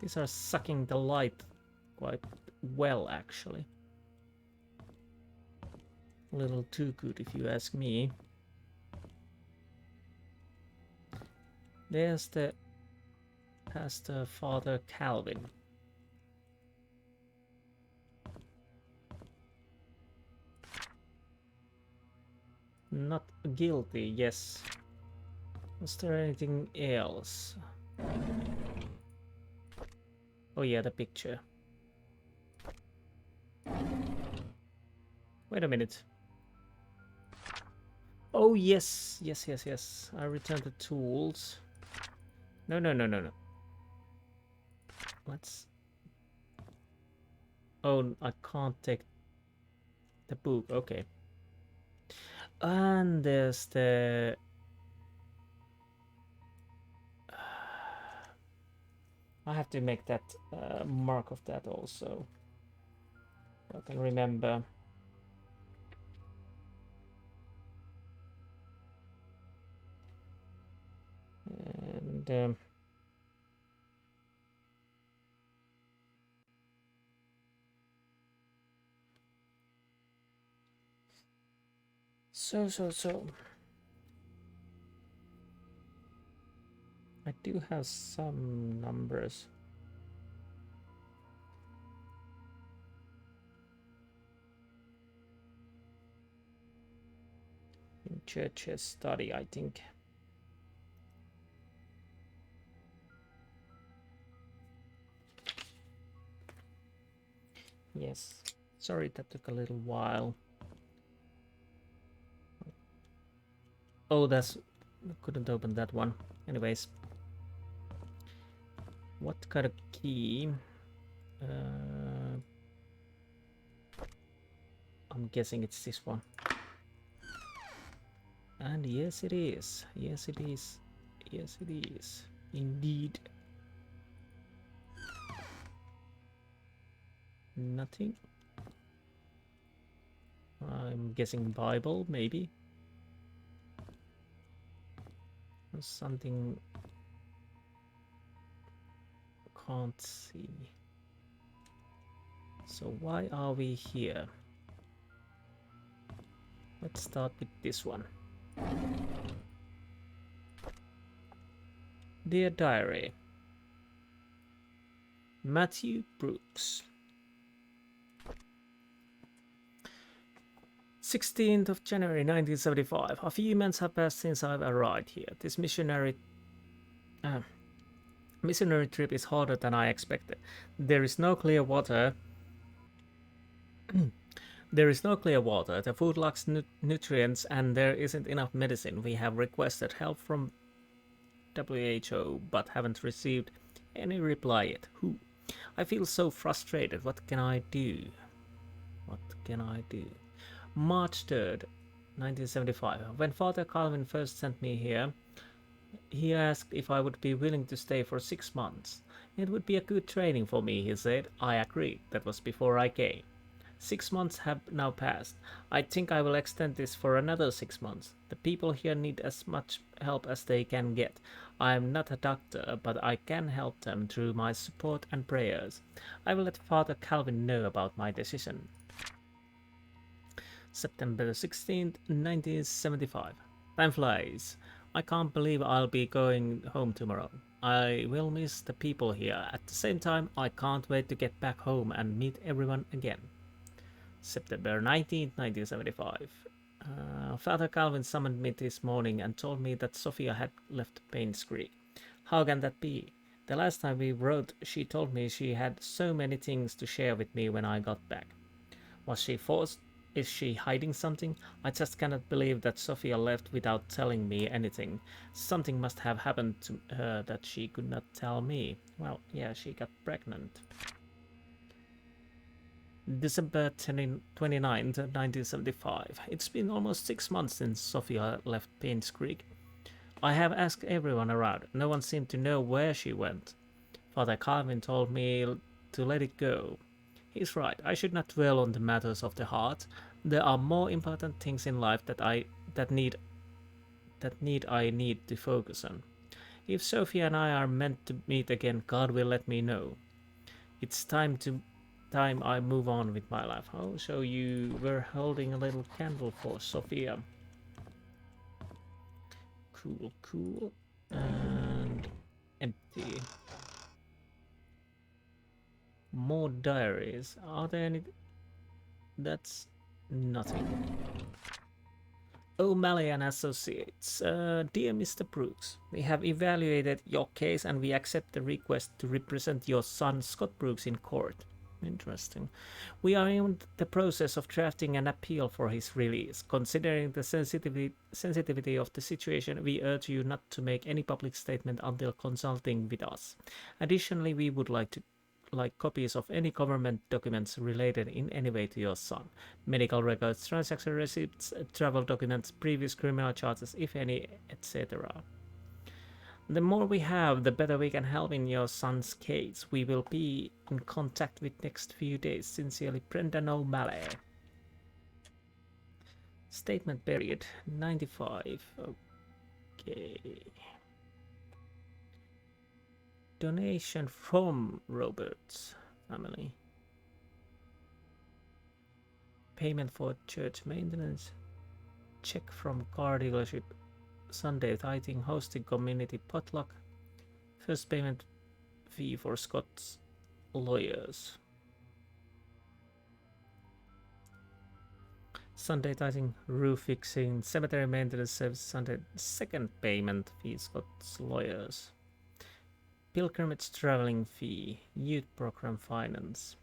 These are sucking the light quite well, actually. A little too good, if you ask me. There's the Pastor Father Calvin. Not guilty, yes. Was there anything else? Oh yeah, the picture. Wait a minute. Oh yes, yes. I returned the tools. No. Let's... oh, I can't take the book. Okay. And there's the... I have to make that mark of that also. So I can remember. And so I do have some numbers. In Church's study, I think. Yes. Sorry, that took a little while. Oh, that's... couldn't open that one. Anyways. What kind of key? I'm guessing it's this one. And yes, it is. Yes, it is. Yes, it is. Indeed. Nothing. I'm guessing Bible, maybe. Something... can't see. So why are we here? Let's start with this one. Dear Diary, Matthew Brooks. 16th of January 1975. A few months have passed since I've arrived here. This missionary trip is harder than I expected. There is no clear water. There is no clear water. The food lacks nutrients, and there isn't enough medicine. We have requested help from WHO, but haven't received any reply yet. Who? I feel so frustrated. What can I do? What can I do? March 3rd, 1975. When Father Calvin first sent me here, he asked if I would be willing to stay for 6 months. It would be a good training for me, he said. I agreed. That was before I came. 6 months have now passed. I think I will extend this for another 6 months. The people here need as much help as they can get. I am not a doctor, but I can help them through my support and prayers. I will let Father Calvin know about my decision. September 16th, 1975. Time flies. I can't believe I'll be going home tomorrow. I will miss the people here. At the same time, I can't wait to get back home and meet everyone again. September 19th, 1975. Father Calvin summoned me this morning and told me that Sophia had left Painscreek. How can that be? The last time we wrote, she told me she had so many things to share with me when I got back. Was she forced? Is she hiding something? I just cannot believe that Sophia left without telling me anything. Something must have happened to her that she could not tell me. Well, yeah, she got pregnant. December 29th, 1975. It's been almost 6 months since Sophia left Painscreek. I have asked everyone around. No one seemed to know where she went. Father Calvin told me to let it go. He's right. I should not dwell on the matters of the heart. There are more important things in life that need I need to focus on. If Sophia and I are meant to meet again, God will let me know. It's time I move on with my life. Oh, so you were holding a little candle for Sophia. Cool, cool. And empty. More diaries. Are there any? That's nothing. O'Malley and Associates. Dear Mr. Brooks, we have evaluated your case and we accept the request to represent your son Scott Brooks in court. Interesting. We are in the process of drafting an appeal for his release. Considering the sensitivity of the situation, we urge you not to make any public statement until consulting with us. Additionally, we would like copies of any government documents related in any way to your son. Medical records, transaction receipts, travel documents, previous criminal charges, if any, etc. The more we have, the better we can help in your son's case. We will be in contact with next few days. Sincerely, Brendan O'Malley. Statement period 95. Okay. Donation from Robert's family. Payment for church maintenance. Check from car dealership. Sunday tithing, hosting community potluck. First payment fee for Scott's lawyers. Sunday tithing, roof fixing, cemetery maintenance service. Sunday second payment fee Scott's lawyers. Pilgrimage traveling fee, youth program finance.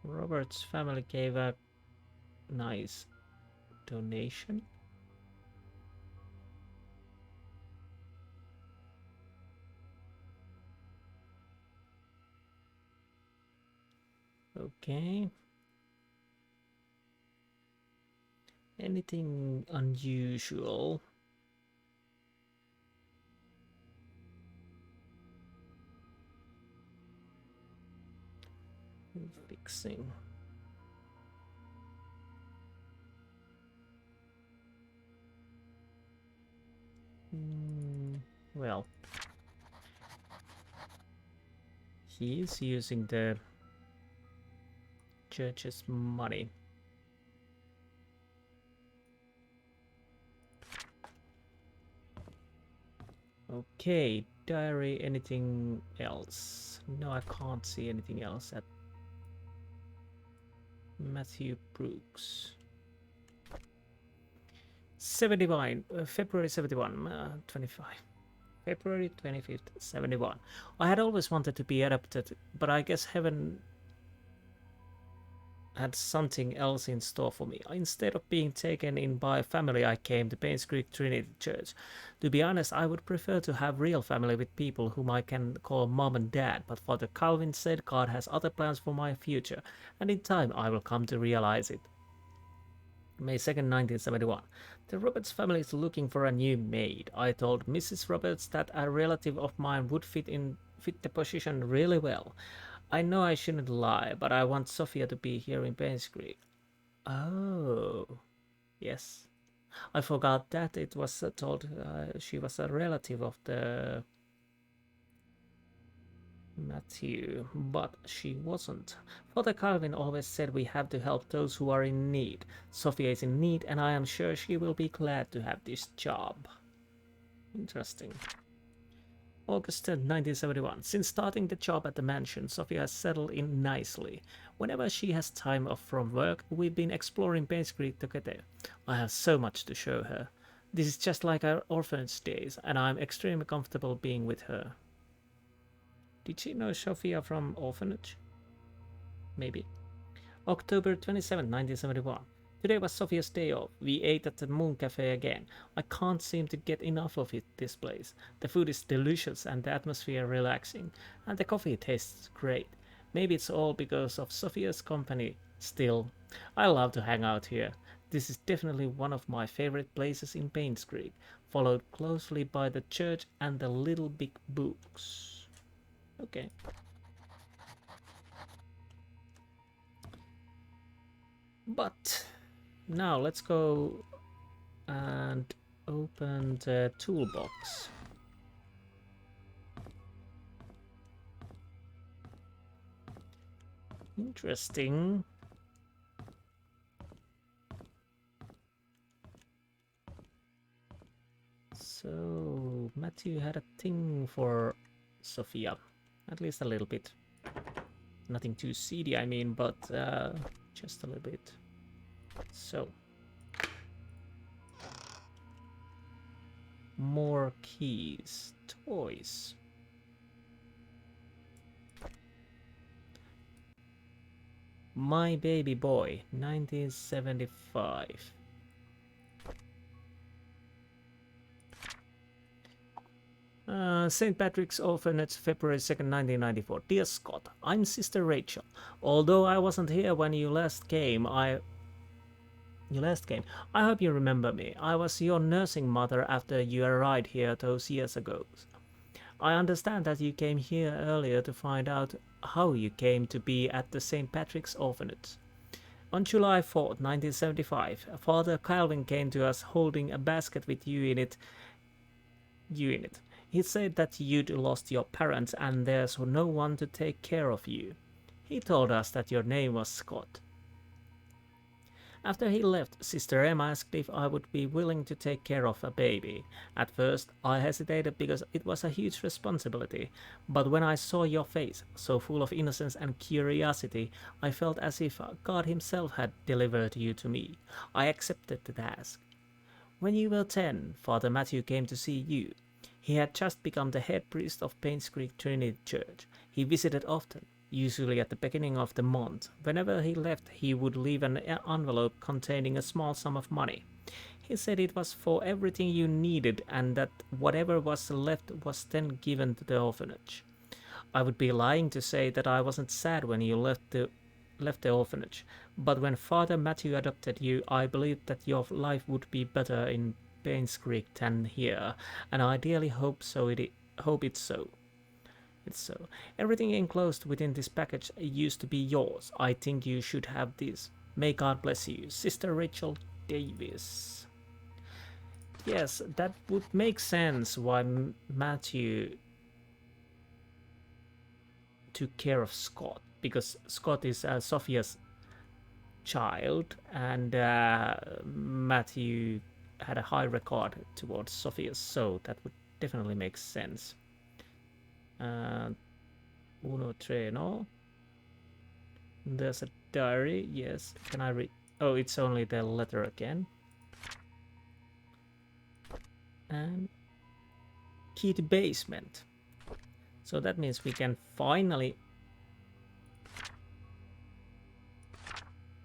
Robert's family gave a nice donation. Okay. Anything unusual? Fixing. Well, he is using the church's money. Okay, diary, anything else? No, I can't see anything else at Matthew Brooks. 71, February 71, 25. February 25th, 71. I had always wanted to be adopted, but I guess heaven had something else in store for me. Instead of being taken in by family, I came to Painscreek Trinity Church. To be honest, I would prefer to have real family with people whom I can call mom and dad, but Father Calvin said God has other plans for my future, and in time I will come to realize it. May 2nd, 1971. The Roberts family is looking for a new maid. I told Mrs. Roberts that a relative of mine would fit the position really well. I know I shouldn't lie, but I want Sophia to be here in Painscreek. Oh, yes. I forgot that it was told she was a relative of the Matthew, but she wasn't. Father Calvin always said we have to help those who are in need. Sophia is in need, and I am sure she will be glad to have this job. Interesting. August 10, 1971. Since starting the job at the mansion, Sophia has settled in nicely. Whenever she has time off from work, we've been exploring Painscreek together. I have so much to show her. This is just like our orphanage days, and I'm extremely comfortable being with her. Did she know Sophia from orphanage? Maybe. October 27, 1971. Today was Sophia's day off. We ate at the Moon Cafe again. I can't seem to get enough of it, this place. The food is delicious and the atmosphere relaxing, and the coffee tastes great. Maybe it's all because of Sophia's company. Still, I love to hang out here. This is definitely one of my favorite places in Painscreek, followed closely by the church and the Little Big Books. Okay. But now let's go and open the toolbox. Interesting. So Matthew had a thing for Sophia, at least a little bit. Nothing too seedy, I mean, but just a little bit. So more keys, toys. My Baby Boy, 1975. St. Patrick's Orphanage, February 2nd, 1994. Dear Scott, I'm Sister Rachel. Although I wasn't here when you last came, I hope you remember me. I was your nursing mother after you arrived here those years ago. I understand that you came here earlier to find out how you came to be at the St. Patrick's Orphanage. On July 4th, 1975, Father Calvin came to us holding a basket with you in it. He said that you'd lost your parents and there's no one to take care of you. He told us that your name was Scott. After he left, Sister Emma asked if I would be willing to take care of a baby. At first, I hesitated because it was a huge responsibility, but when I saw your face, so full of innocence and curiosity, I felt as if God Himself had delivered you to me. I accepted the task. When you were 10, Father Matthew came to see you. He had just become the head priest of Painscreek Trinity Church. He visited often, usually at the beginning of the month. Whenever he left, he would leave an envelope containing a small sum of money. He said it was for everything you needed and that whatever was left was then given to the orphanage. I would be lying to say that I wasn't sad when you left the orphanage, but when Father Matthew adopted you, I believed that your life would be better in Painscreek than here, and I ideally hope it's so. It's so. Everything enclosed within this package used to be yours. I think you should have this. May God bless you, Sister Rachel Davis. Yes, that would make sense why Matthew took care of Scott, because Scott is Sophia's child, and Matthew had a high regard towards Sophia, so that would definitely make sense. Uno tre, no? There's a diary, yes. Can I read? Oh, it's only the letter again. And key to basement. So that means we can finally...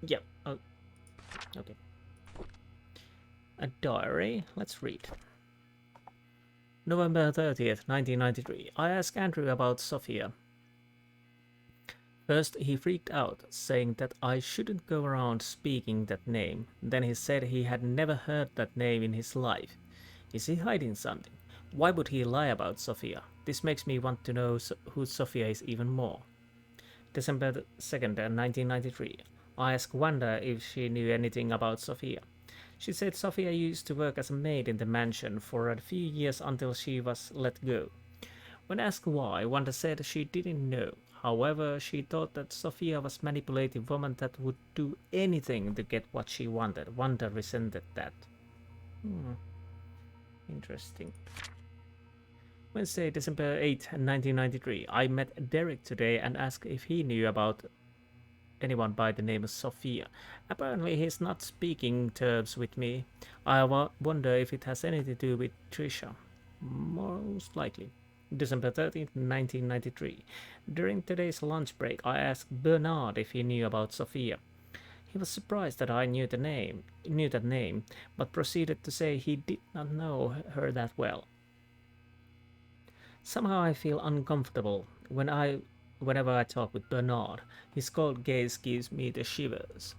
Yep. Oh, okay. A diary. Let's read. November 30th, 1993. I asked Andrew about Sophia. First, he freaked out, saying that I shouldn't go around speaking that name. Then he said he had never heard that name in his life. Is he hiding something? Why would he lie about Sophia? This makes me want to know who Sophia is even more. December 2nd, 1993. I asked Wanda if she knew anything about Sophia. She said Sophia used to work as a maid in the mansion for a few years until she was let go. When asked why, Wanda said she didn't know. However, she thought that Sophia was a manipulative woman that would do anything to get what she wanted. Wanda resented that. Interesting. Wednesday, December 8th, 1993. I met Derek today and asked if he knew about anyone by the name of Sophia. Apparently he's not speaking terms with me. I wonder if it has anything to do with Trisha. Most likely. December 13th, 1993. During today's lunch break, I asked Bernard if he knew about Sophia. He was surprised that I knew that name, but proceeded to say he did not know her that well. Somehow I feel uncomfortable whenever I talk with Bernard. His cold gaze gives me the shivers.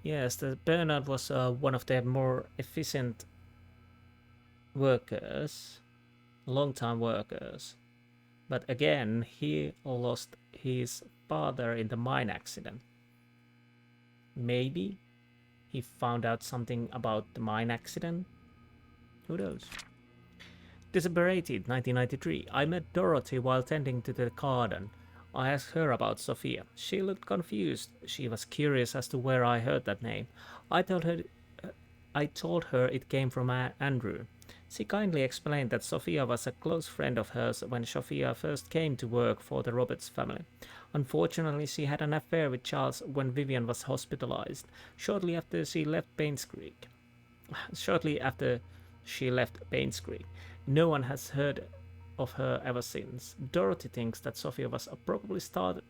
Yes, the Bernard was one of their more efficient workers, long-time workers. But again, he lost his father in the mine accident. Maybe he found out something about the mine accident? Who knows? December 18th, 1993. I met Dorothy while tending to the garden. I asked her about Sophia. She looked confused. She was curious as to where I heard that name. I told her it came from Andrew. She kindly explained that Sophia was a close friend of hers when Sophia first came to work for the Roberts family. Unfortunately, she had an affair with Charles when Vivian was hospitalized, shortly after she left Painscreek. Shortly after she left Painscreek. No one has heard of her ever since. Dorothy thinks that Sophia was probably started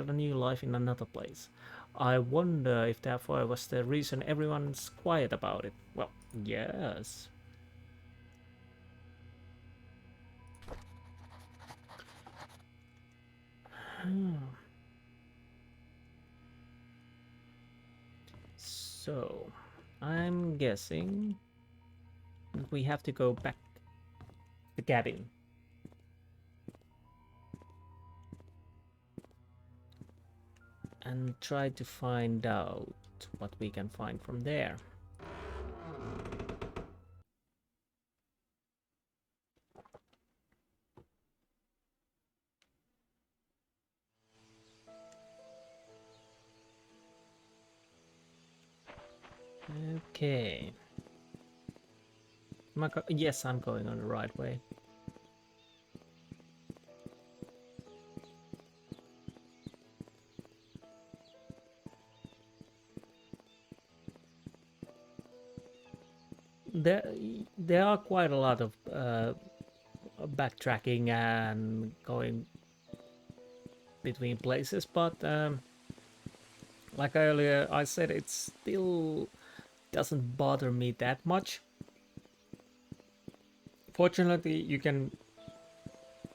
a new life in another place. I wonder if therefore was the reason everyone's quiet about it. Well, yes. So, I'm guessing we have to go back to the cabin. And try to find out what we can find from there. Okay. Yes, I'm going on the right way. There are quite a lot of backtracking and going between places, but like earlier I said, it still doesn't bother me that much. Fortunately, you can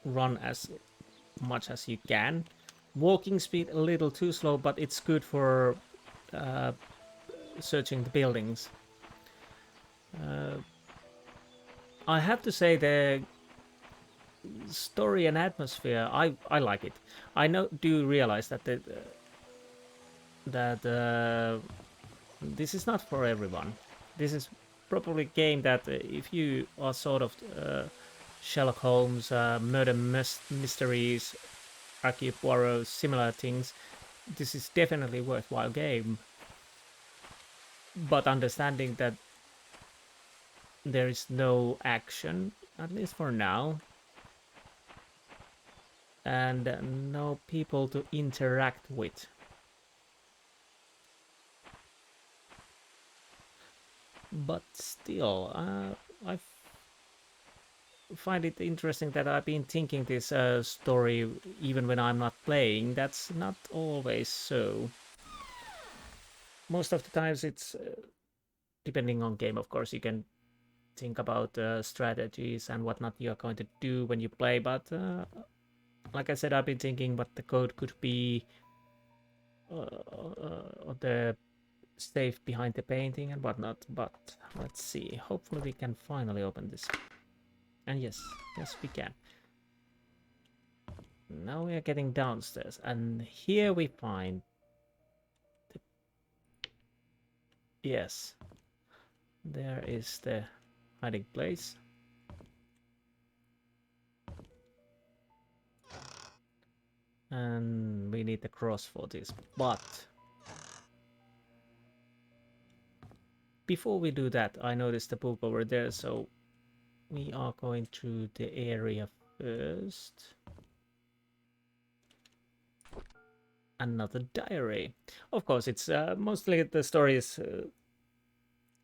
run as much as you can. Walking speed a little too slow, but it's good for searching the buildings. I have to say the story and atmosphere, I like it. I do realize that this is not for everyone. This is probably a game that if you are sort of Sherlock Holmes, murder mysteries, Hercule Poirot, similar things, this is definitely a worthwhile game. But understanding that there is no action, at least for now, and no people to interact with. But still, I find it interesting that I've been thinking this story even when I'm not playing. That's not always so. Most of the times it's depending on game, of course, you can think about strategies and whatnot you're going to do when you play, but like I said, I've been thinking what the code could be, the safe behind the painting and whatnot, but let's see. Hopefully we can finally open this. And yes we can. Now we are getting downstairs, and here we find the... Yes, there is the hiding place. And we need the cross for this, but before we do that, I noticed the book over there, so we are going through the area first. Another diary. Of course, it's mostly the story is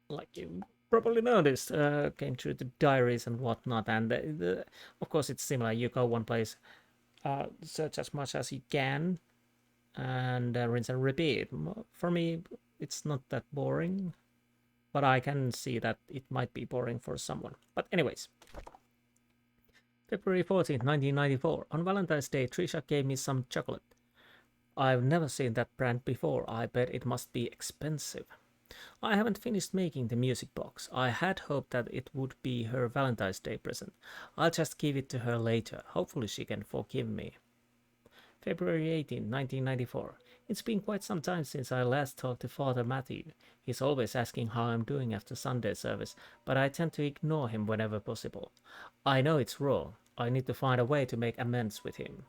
like you probably noticed, came through the diaries and whatnot, and of course it's similar. You go one place, search as much as you can, and rinse and repeat. For me, it's not that boring, but I can see that it might be boring for someone. But anyways, February 14th, 1994. On Valentine's Day, Trisha gave me some chocolate. I've never seen that brand before. I bet it must be expensive. I haven't finished making the music box. I had hoped that it would be her Valentine's Day present. I'll just give it to her later. Hopefully she can forgive me. February 18, 1994. It's been quite some time since I last talked to Father Matthew. He's always asking how I'm doing after Sunday service, but I tend to ignore him whenever possible. I know it's wrong. I need to find a way to make amends with him.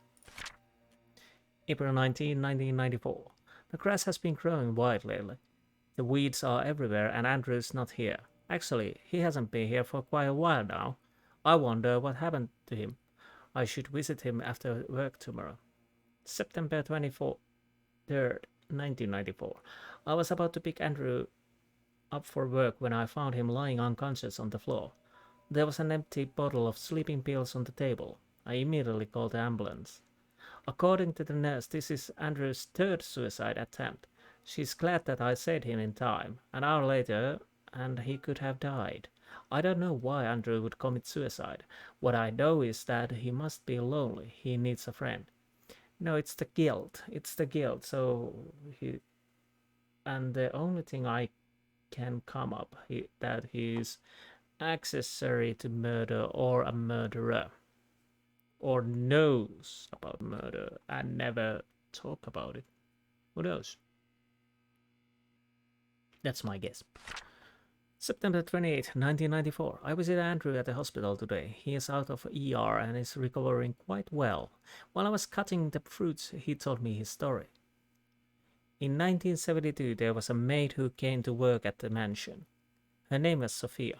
April 19, 1994. The grass has been growing wild lately. The weeds are everywhere and Andrew's not here. Actually, he hasn't been here for quite a while now. I wonder what happened to him. I should visit him after work tomorrow. September 23rd, 1994. I was about to pick Andrew up for work when I found him lying unconscious on the floor. There was an empty bottle of sleeping pills on the table. I immediately called the ambulance. According to the nurse, this is Andrew's third suicide attempt. She's glad that I saved him in time. An hour later, and he could have died. I don't know why Andrew would commit suicide. What I know is that he must be lonely. He needs a friend. No, it's the guilt. It's the guilt. And the only thing I can come up that he's accessory to murder or a murderer, or knows about murder and never talk about it. Who knows? That's my guess. September 28th, 1994. I visited Andrew at the hospital today. He is out of ER and is recovering quite well. While I was cutting the fruits, he told me his story. In 1972, there was a maid who came to work at the mansion. Her name was Sophia.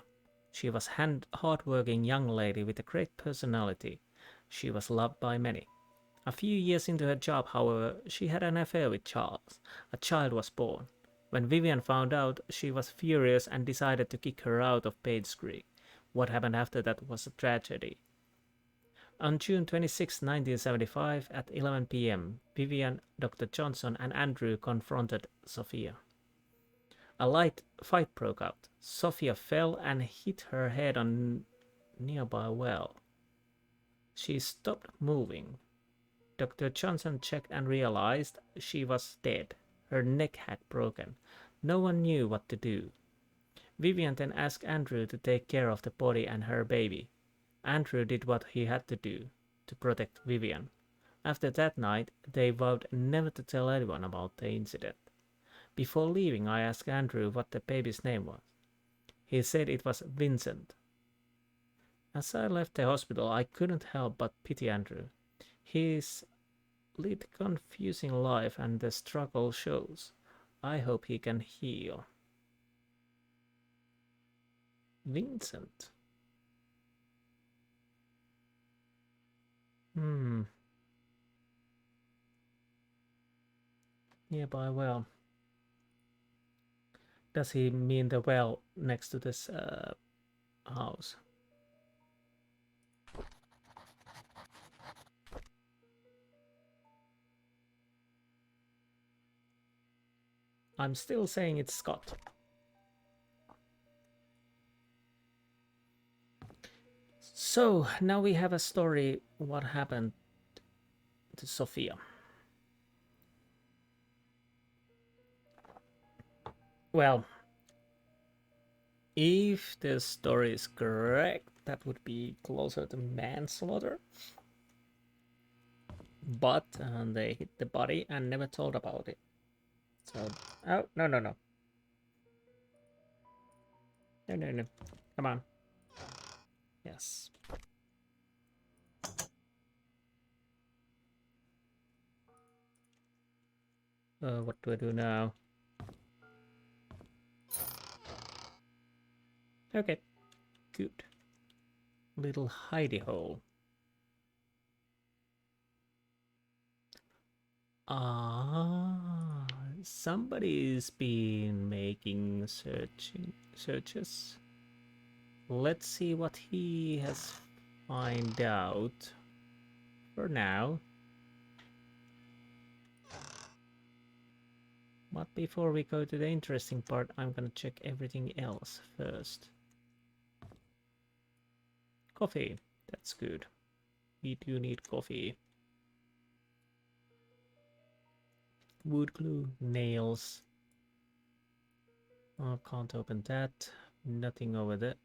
She was a hard-working young lady with a great personality. She was loved by many. A few years into her job, however, she had an affair with Charles. A child was born. When Vivian found out, she was furious and decided to kick her out of Painscreek. What happened after that was a tragedy. On June 26, 1975, at 11 p.m., Vivian, Dr. Johnson, and Andrew confronted Sophia. A light fight broke out. Sophia fell and hit her head on a nearby well. She stopped moving. Dr. Johnson checked and realized she was dead. Her neck had broken. No one knew what to do. Vivian then asked Andrew to take care of the body and her baby. Andrew did what he had to do to protect Vivian. After that night, they vowed never to tell anyone about the incident. Before leaving, I asked Andrew what the baby's name was. He said it was Vincent. As I left the hospital, I couldn't help but pity Andrew. His lead confusing life and the struggle shows. I hope he can heal. Vincent. Nearby well. Does he mean the well next to this house? I'm still saying it's Scott. So now we have a story what happened to Sophia. Well, if the story is correct, that would be closer to manslaughter. But they hit the body and never told about it. So, oh, no. No. Come on. Yes. What do I do now? Okay. Good. Little hidey hole. Somebody's been making searches. Let's see what he has find out. For now. But before we go to the interesting part, I'm gonna check everything else first. Coffee, that's good. We do need coffee. Wood glue, nails. Oh, can't open that. Nothing over there.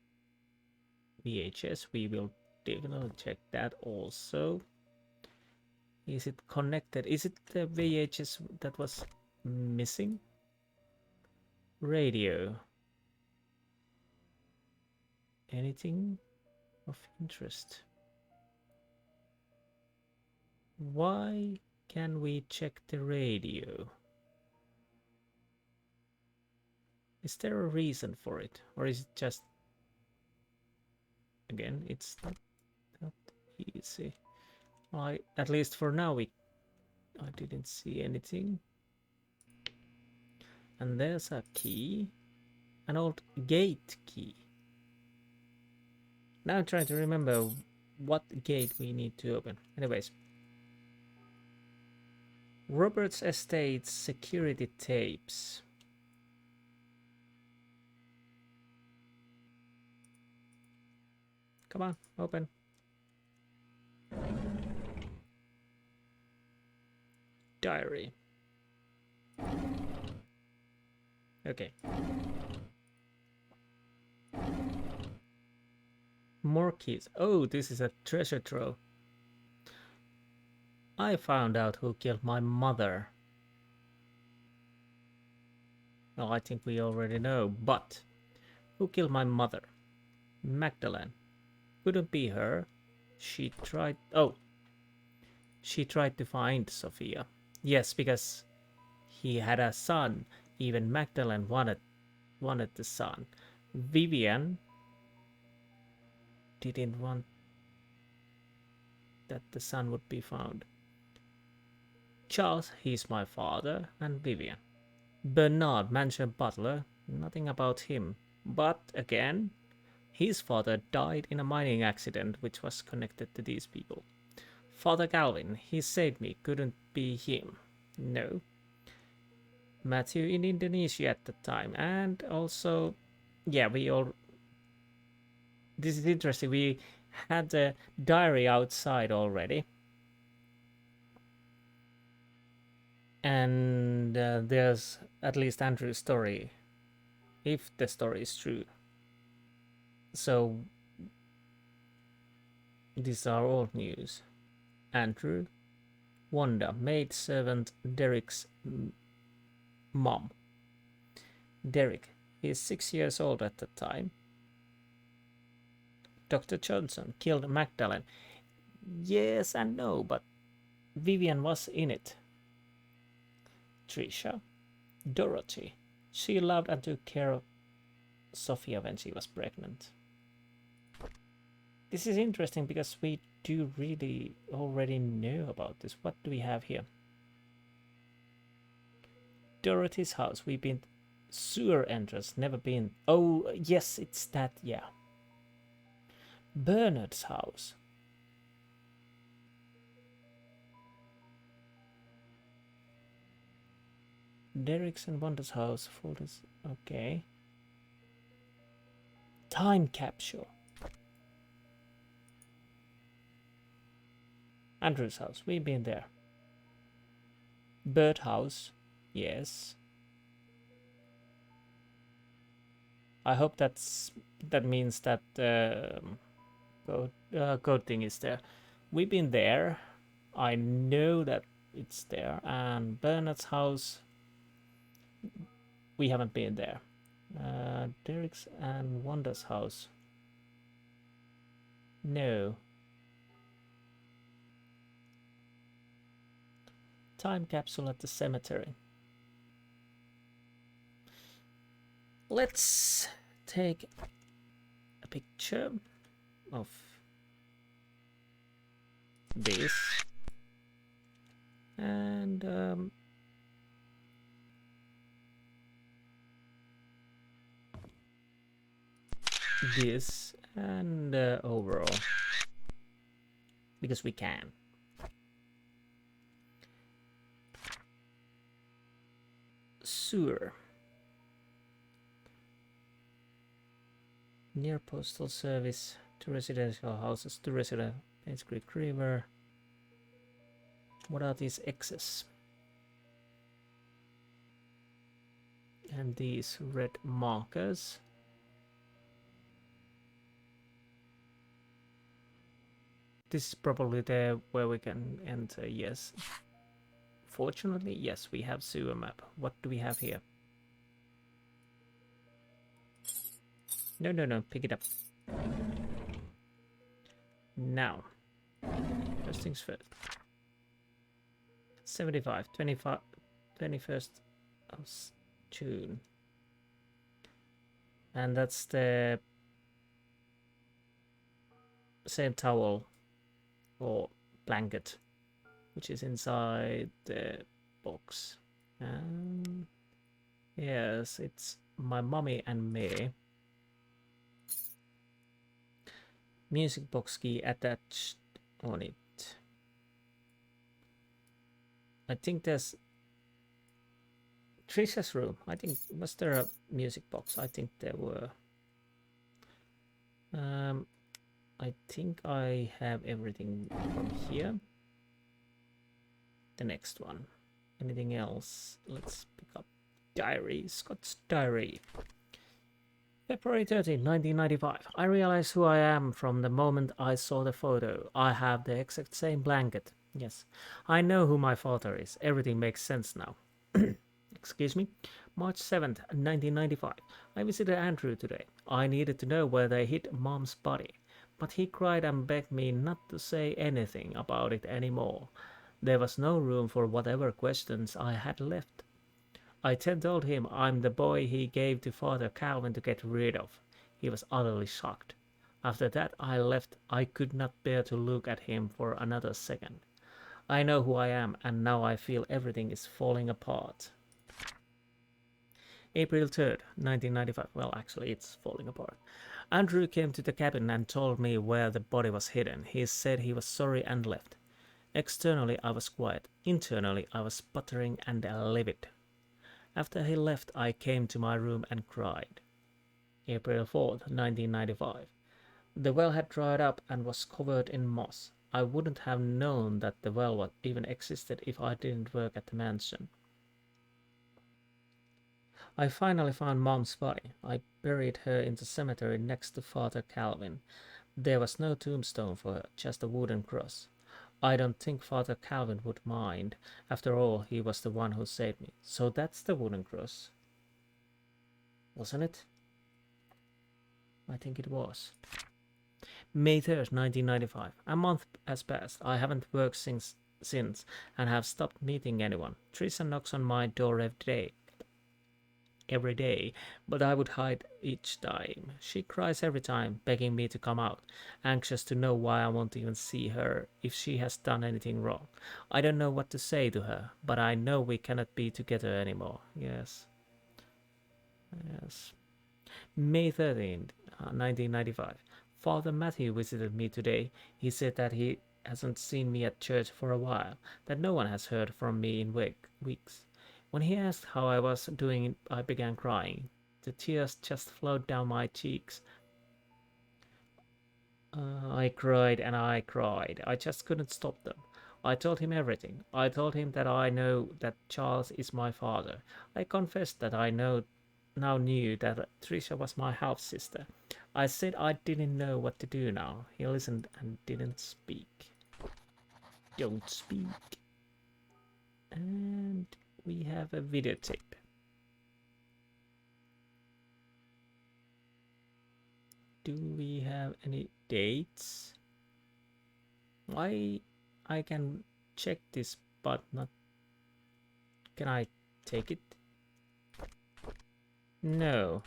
VHS, we will definitely check that also. Is it connected? Is it the VHS that was missing? Radio. Anything of interest? Why can we check the radio? Is there a reason for it? Or is it just... Again, it's not that easy. At least for now, I didn't see anything. And there's a key. An old gate key. Now I'm trying to remember what gate we need to open. Anyways. Robert's Estate's security tapes. Come on, open. Diary. Okay. More keys. Oh, this is a treasure trove. I found out who killed my mother. Well, I think we already know, but who killed my mother? Magdalene. Couldn't be her. She tried... Oh. She tried to find Sophia. Yes, because he had a son. Even Magdalene wanted the son. Vivian didn't want that the son would be found. Charles, he's my father, and Vivian. Bernard, mansion butler, nothing about him. But again, his father died in a mining accident which was connected to these people. Father Calvin, he saved me, couldn't be him. No. Matthew in Indonesia at the time, and also, yeah, this is interesting, we had the diary outside already. And there's at least Andrew's story, if the story is true. So these are all news. Andrew, Wanda, maid servant Derek's mom. Derek, he's 6 years old at the time. Dr. Johnson killed Magdalene. Yes and no, but Vivian was in it. Trisha, Dorothy, she loved and took care of Sophia when she was pregnant. This is interesting because we do really already know about this. What do we have here? Dorothy's house. We've been sewer entrance, never been. Oh, yes, it's that, yeah. Bernard's house. Derek's and Wanda's house. Okay. Time capsule. Andrew's house. We've been there. Bird house. Yes. I hope that means that code thing is there. We've been there. I know that it's there. And Bernard's house, we haven't been there. Derek's and Wanda's house. No. Time capsule at the cemetery. Let's take a picture of this and this and overall, because we can. sewer. Near postal service to residential houses to resident Painscreek River. What are these X's? And these red markers. This is probably there where we can enter, yes. Fortunately, yes, we have sewer map. What do we have here? No, pick it up. Now, first things first. 75, 25, 21st of June. And that's the same towel or blanket which is inside the box. And yes, it's my mommy and me. Music box key attached on it. I think there's Trisha's room. I think, was there a music box? I think there were. I think I have everything from here. The next one. Anything else? Let's pick up diary. Scott's diary. February 13, 1995. I realized who I am from the moment I saw the photo. I have the exact same blanket. Yes, I know who my father is. Everything makes sense now. Excuse me. March 7th, 1995. I visited Andrew today. I needed to know where they hid Mom's body, but he cried and begged me not to say anything about it anymore. There was no room for whatever questions I had left. I then told him I'm the boy he gave to Father Calvin to get rid of. He was utterly shocked. After that I left. I could not bear to look at him for another second. I know who I am, and now I feel everything is falling apart. April 3rd, 1995. Well, actually, it's falling apart. Andrew came to the cabin and told me where the body was hidden. He said he was sorry and left. Externally, I was quiet. Internally, I was sputtering and livid. After he left, I came to my room and cried. April 4th, 1995. The well had dried up and was covered in moss. I wouldn't have known that the well even existed if I didn't work at the mansion. I finally found Mom's body. I buried her in the cemetery next to Father Calvin. There was no tombstone for her, just a wooden cross. I don't think Father Calvin would mind. After all, he was the one who saved me. So that's the wooden cross. Wasn't it? I think it was. May 3rd, 1995. A month has passed. I haven't worked since and have stopped meeting anyone. Trisha knocks on my door every day, but I would hide each time. She cries every time, begging me to come out, anxious to know why I won't even see her if she has done anything wrong. I don't know what to say to her, but I know we cannot be together anymore. Yes. May 13th, 1995. Father Matthew visited me today. He said that he hasn't seen me at church for a while, that no one has heard from me in weeks. When he asked how I was doing, I began crying. The tears just flowed down my cheeks. I cried and I cried. I just couldn't stop them. I told him everything. I told him that I know that Charles is my father. I confessed that I now knew that Trisha was my half-sister. I said I didn't know what to do now. He listened and didn't speak. Don't speak. And we have a videotape. Do we have any dates? Why I can check this but not... Can I take it? No.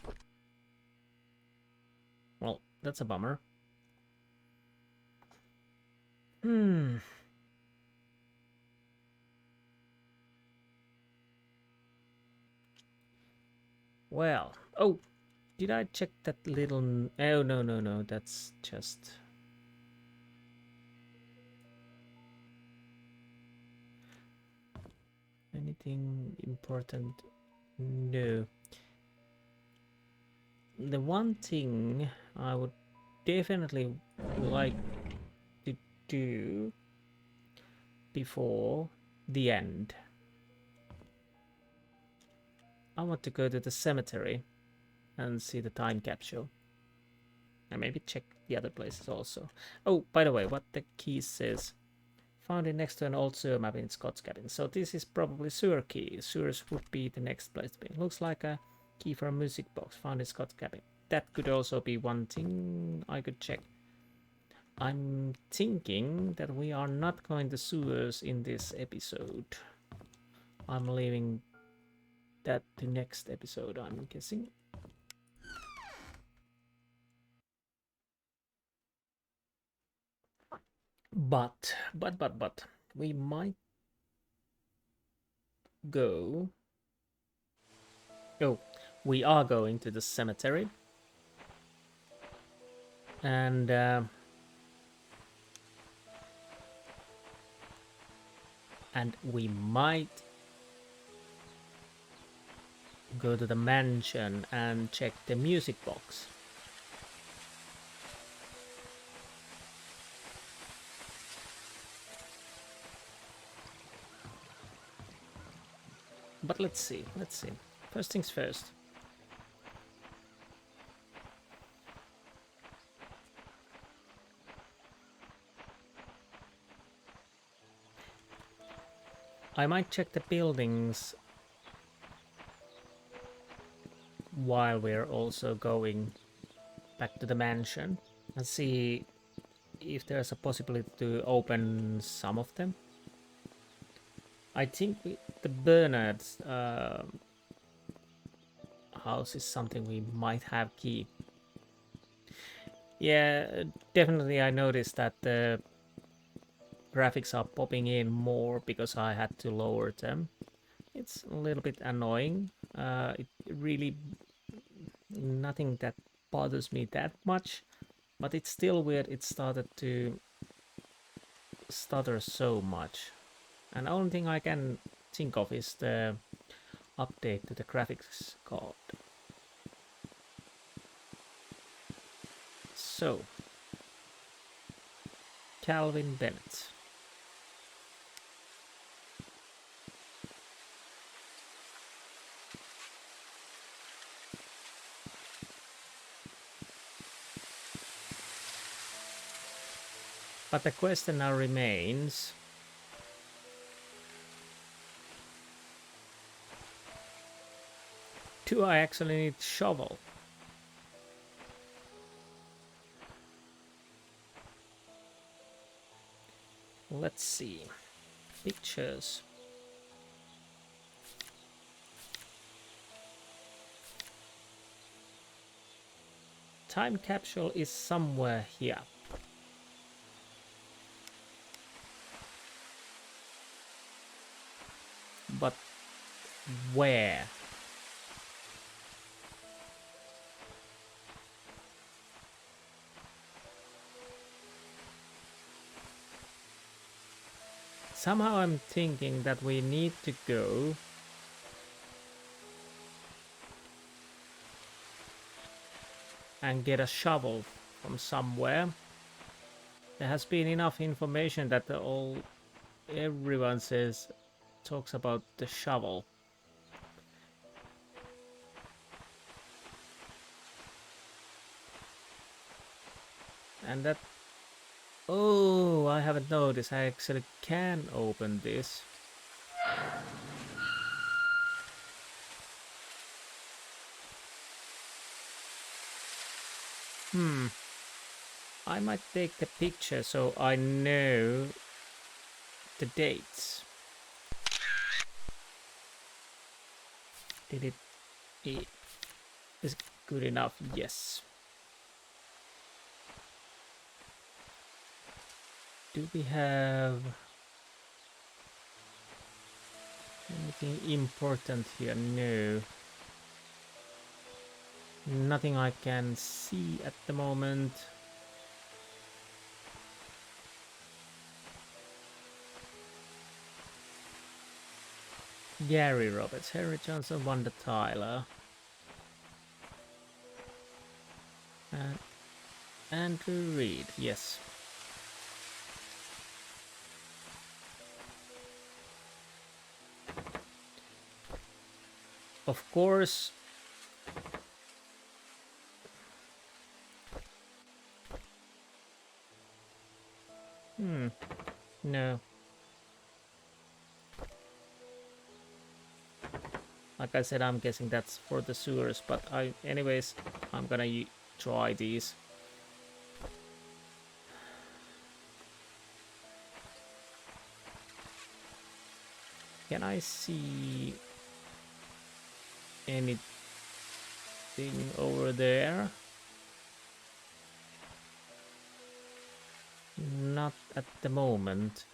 Well, that's a bummer. Well, oh, did I check that little... Oh, no, that's just... Anything important No. The one thing I would definitely like to do before the end, I want to go to the cemetery and see the time capsule. And maybe check the other places also. Oh, by the way, what the key says. Found it next to an old sewer map in Scott's cabin. So this is probably sewer key. Sewers would be the next place to be. Looks like a key for a music box found in Scott's cabin. That could also be one thing I could check. I'm thinking that we are not going to sewers in this episode. I'm leaving that to next episode, I'm guessing. But, we might go. Oh, we are going to the cemetery. And we might go to the mansion and check the music box. But let's see. First things first. I might check the buildings while we're also going back to the mansion and see if there's a possibility to open some of them. I think the Bernard's house is something we might have key. Yeah, definitely I noticed that the graphics are popping in more because I had to lower them. It's a little bit annoying. It really nothing that bothers me that much, but it's still weird. It started to stutter so much, and the only thing I can think of is the update to the graphics card. So, Calvin Bennett. But the question now remains, do I actually need shovel? Let's see. Pictures. Time capsule is somewhere here. But where? Somehow I'm thinking that we need to go and get a shovel from somewhere. There has been enough information that everyone talks about the shovel. And that... Oh, I haven't noticed. I actually can open this. I might take the picture so I know the dates. Did it is good enough? Yes. Do we have anything important here? No. Nothing I can see at the moment. Gary Roberts, Harry Johnson, Wanda Tyler, and Andrew Reid. Yes. Of course. No. Like I said, I'm guessing that's for the sewers, but anyways, I'm gonna try these. Can I see anything over there? Not at the moment.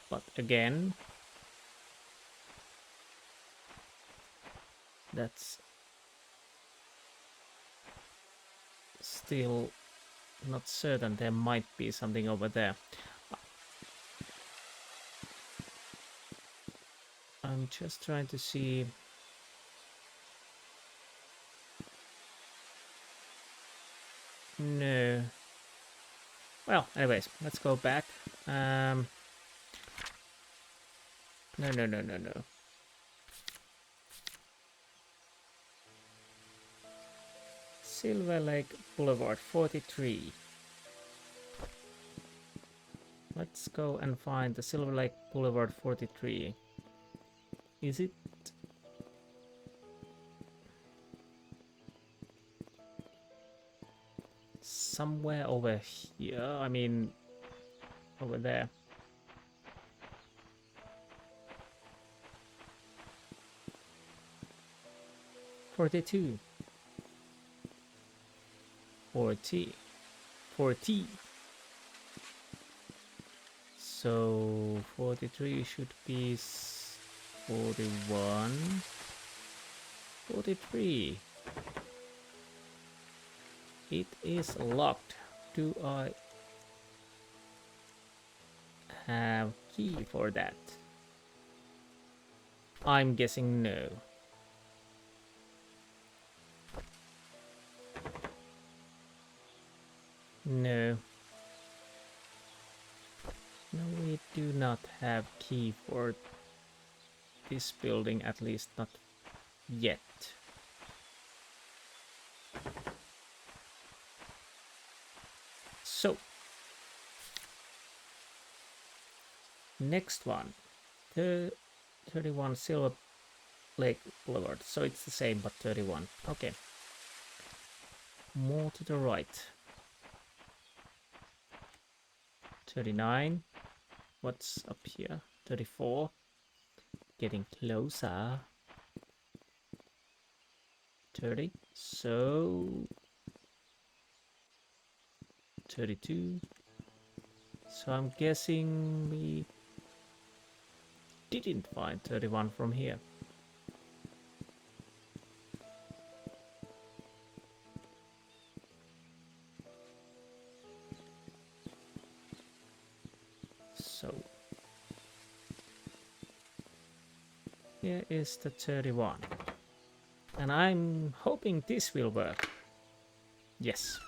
But again, that's still not certain. There might be something over there. I'm just trying to see. No. Well, anyways, let's go back. No. Silver Lake Boulevard 43. Let's go and find the Silver Lake Boulevard 43. Is it? Somewhere over here? I mean, over there. 42. 40. So 43 should be 41. 43. It is locked. Do I have key for that? I'm guessing no. No. No, we do not have key for this building, at least not yet. So, next one, 31 Silver Lake Boulevard. So it's the same, but 31. Okay. More to the right. 39. What's up here? 34. Getting closer. 30. So 32. So I'm guessing we didn't find 31 from here. So here is the 31. And I'm hoping this will work. Yes.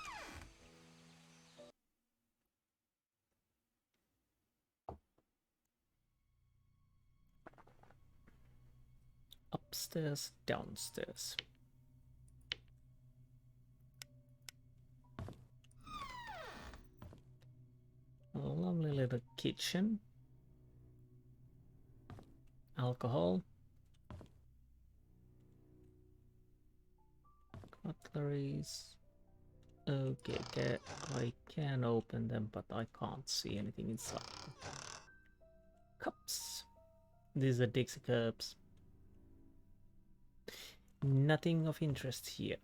Upstairs, downstairs. A lovely little kitchen. Alcohol. Cutleries. Okay, I can open them, but I can't see anything inside. Cups. These are Dixie cups. Nothing of interest here.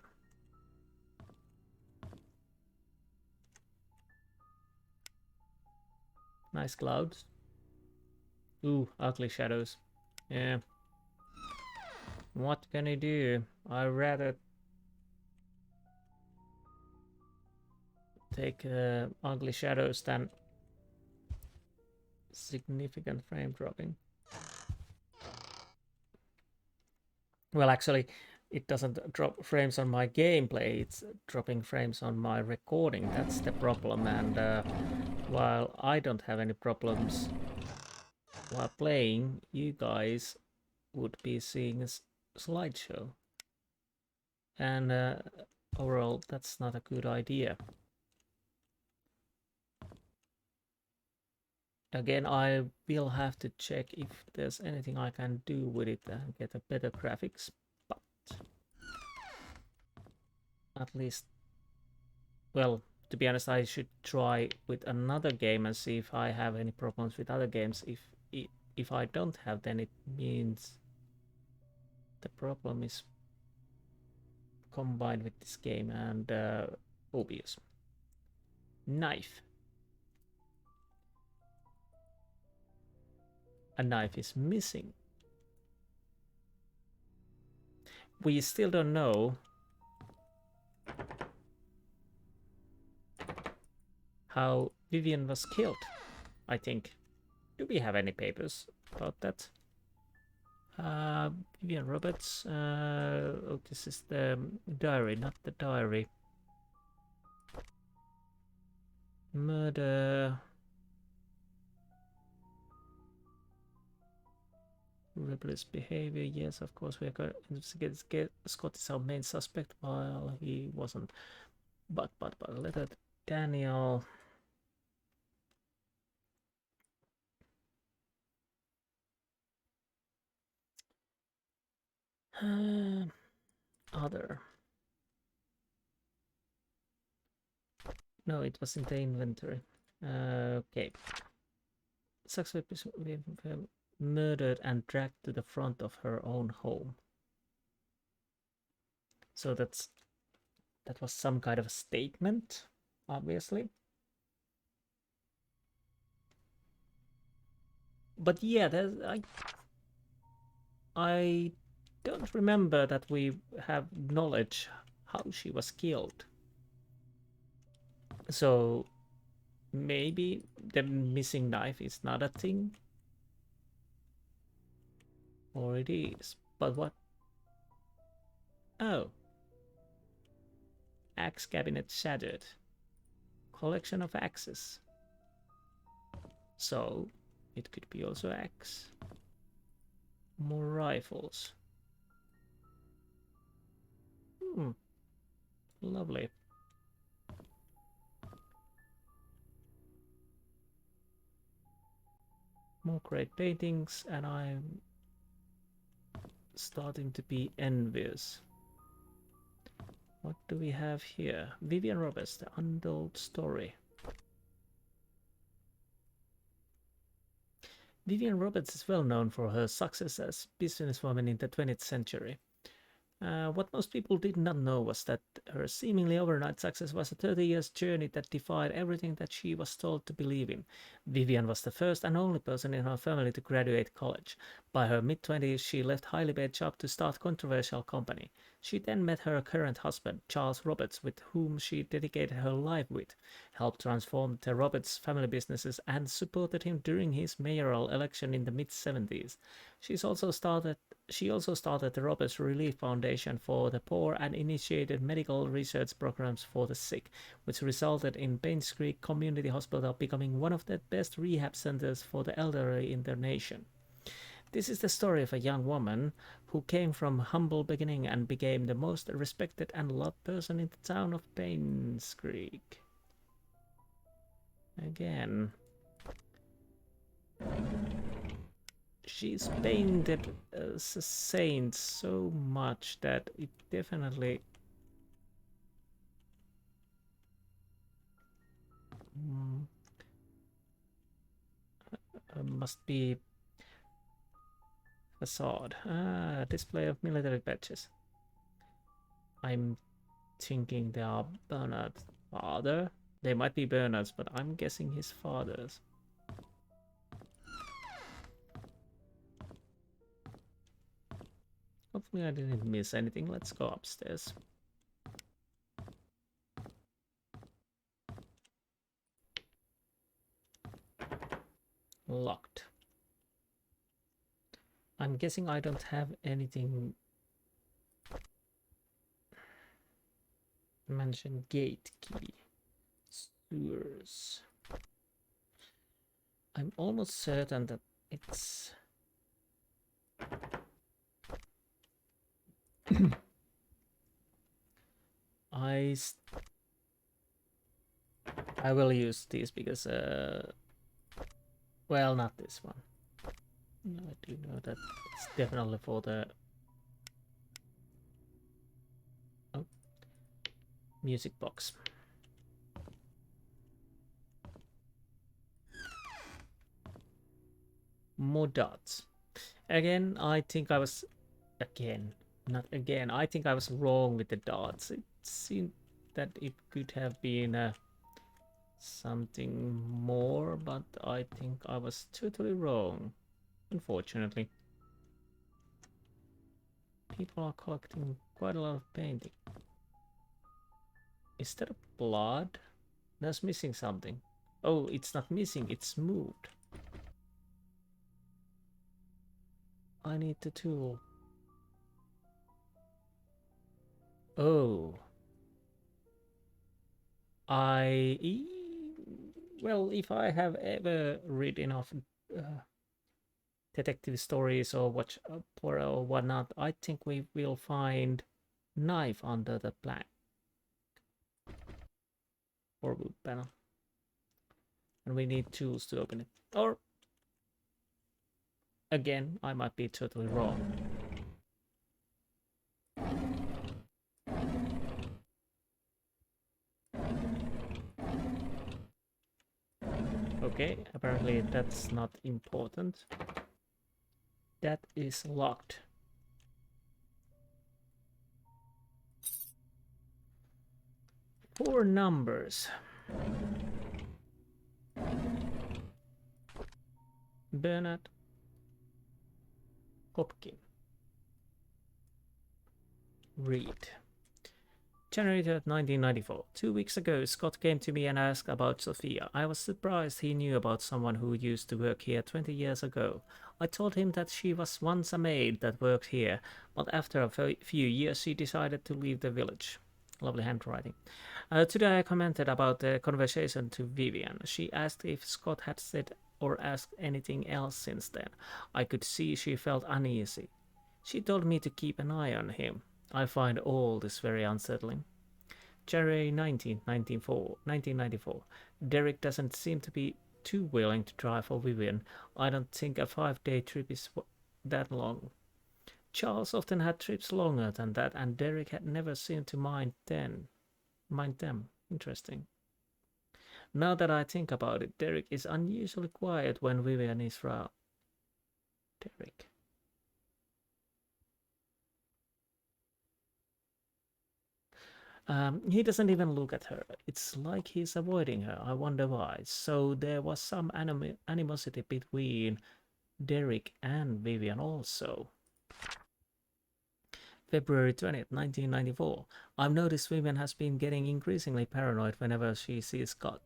Nice clouds. Ooh, ugly shadows. Yeah. What can I do? I'd rather take ugly shadows than significant frame dropping. Well, actually, it doesn't drop frames on my gameplay. It's dropping frames on my recording. That's the problem. And while I don't have any problems while playing, you guys would be seeing a slideshow. And overall, that's not a good idea. Again, I will have to check if there's anything I can do with it and get a better graphics, but at least, well, to be honest, I should try with another game and see if I have any problems with other games. If I don't have, then it means the problem is combined with this game and obvious. Knife. A knife is missing. We still don't know how Vivian was killed, I think. Do we have any papers about that? Vivian Roberts. Oh, this is the diary, not the diary. Murder. Rebellious behavior. Yes, of course, we are going to investigate. Scott is our main suspect, while he wasn't. But, letter Daniel. Other. No, it was in the inventory. Okay. Successfully murdered and dragged to the front of her own home. So that was some kind of a statement, obviously. But yeah, I don't remember that we have knowledge how she was killed. So maybe the missing knife is not a thing. Or it is. But what? Oh. Axe cabinet shattered. Collection of axes. So it could be also axe. More rifles. Lovely. More great paintings, and I'm starting to be envious. What do we have here? Vivian Roberts, The Untold Story. Vivian Roberts is well known for her success as businesswoman in the 20th century. What most people did not know was that her seemingly overnight success was a 30 years journey that defied everything that she was told to believe in. Vivian was the first and only person in her family to graduate college. By her mid-20s, she left highly paid job to start controversial company. She then met her current husband, Charles Roberts, with whom she dedicated her life with, helped transform the Roberts family businesses, and supported him during his mayoral election in the mid-70s. She also started the Roberts Relief Foundation for the Poor and initiated medical research programs for the sick, which resulted in Painscreek Community Hospital becoming one of the best rehab centers for the elderly in the nation. This is the story of a young woman who came from humble beginning and became the most respected and loved person in the town of Painscreek. Again. She's painted as a saint so much that it definitely must be facade. Display of military badges. I'm thinking they are Bernard's father. They might be Bernard's, but I'm guessing his father's. Hopefully I didn't miss anything. Let's go upstairs. Locked. I'm guessing I don't have anything Mansion gate key. Sewers. I'm almost certain that it's... I will use this because well, not this one. No, I do know that it's definitely for the music box. More dots. Again, I think I was... Again, not again. I think I was wrong with the dots. It seemed that it could have been something more, but I think I was totally wrong. Unfortunately. People are collecting quite a lot of painting. Is that a blood? That's missing something. Oh, it's not missing, it's moved. I need the tool. Oh. Well, if I have ever read enough detective stories or watch or whatnot, I think we will find knife under the plank or wood panel. And we need tools to open it. Or, again, I might be totally wrong. Okay, apparently that's not important. That is locked. Four numbers. Bernard Hopkin. Read. January 3rd, 1994. 2 weeks ago, Scott came to me and asked about Sophia. I was surprised he knew about someone who used to work here 20 years ago. I told him that she was once a maid that worked here, but after a few years she decided to leave the village. Lovely handwriting. Today I commented about the conversation to Vivian. She asked if Scott had said or asked anything else since then. I could see she felt uneasy. She told me to keep an eye on him. I find all this very unsettling. January 19, 1994. Derek doesn't seem to be too willing to drive for Vivian. I don't think a 5-day trip is that long. Charles often had trips longer than that, and Derek had never seemed to mind them. Interesting. Now that I think about it, Derek is unusually quiet when Vivian is around. Derek. He doesn't even look at her. It's like he's avoiding her. I wonder why. So there was some animosity between Derek and Vivian also. February 20th, 1994. I've noticed Vivian has been getting increasingly paranoid whenever she sees Scott,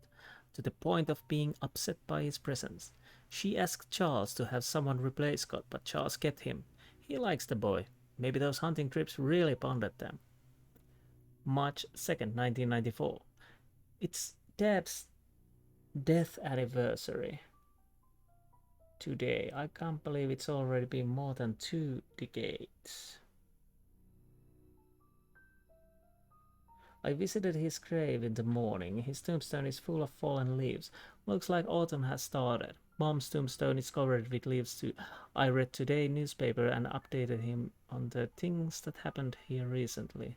to the point of being upset by his presence. She asked Charles to have someone replace Scott, but Charles kept him. He likes the boy. Maybe those hunting trips really bonded them. March 2nd, 1994. It's Dad's death anniversary today. I can't believe it's already been more than 2 decades. I visited his grave in the morning. His tombstone is full of fallen leaves. Looks like autumn has started. Mom's tombstone is covered with leaves too. I read today's newspaper and updated him on the things that happened here recently.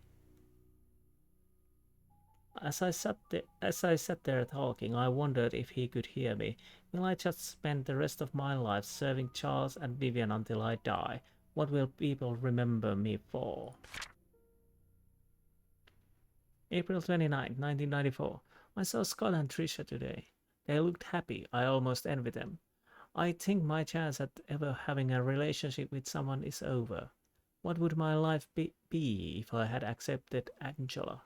As I sat there talking, I wondered if he could hear me. Will I just spend the rest of my life serving Charles and Vivian until I die? What will people remember me for? April 29, 1994. I saw Scott and Trisha today. They looked happy. I almost envied them. I think my chance at ever having a relationship with someone is over. What would my life be if I had accepted Angela?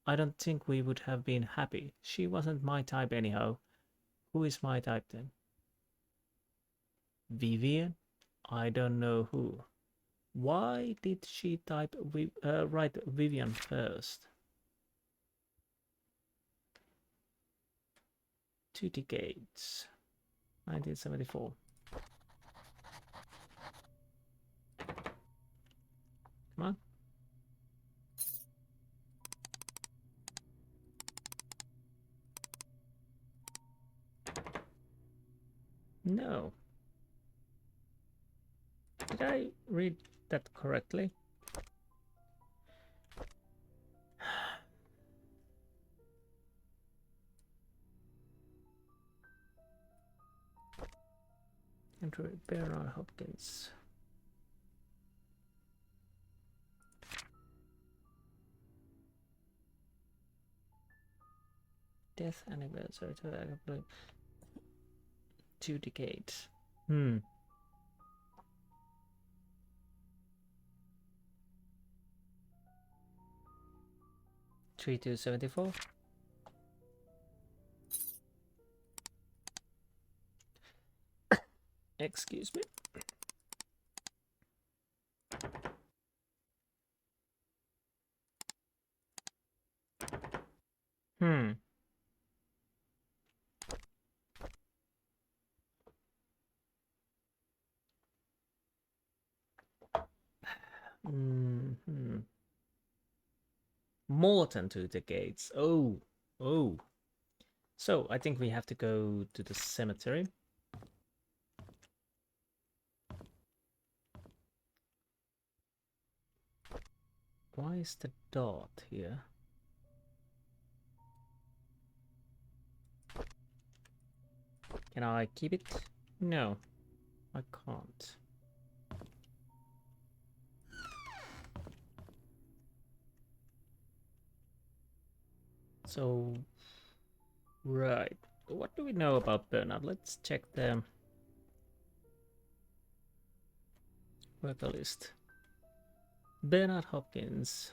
I don't think we would have been happy. She wasn't my type anyhow. Who is my type then? Vivian? I don't know who. Why did she write Vivian first? 2 decades. 1974. Come on. No. Did I read that correctly? Andrew Bernard Hopkins. Death anniversary to 2 decades. 3274. Excuse me. Hmm. More than 2 decades. Oh. So I think we have to go to the cemetery. Why is the dot here? Can I keep it? No, I can't. So, right. What do we know about Bernard? Let's check the worker list. Bernard Hopkins,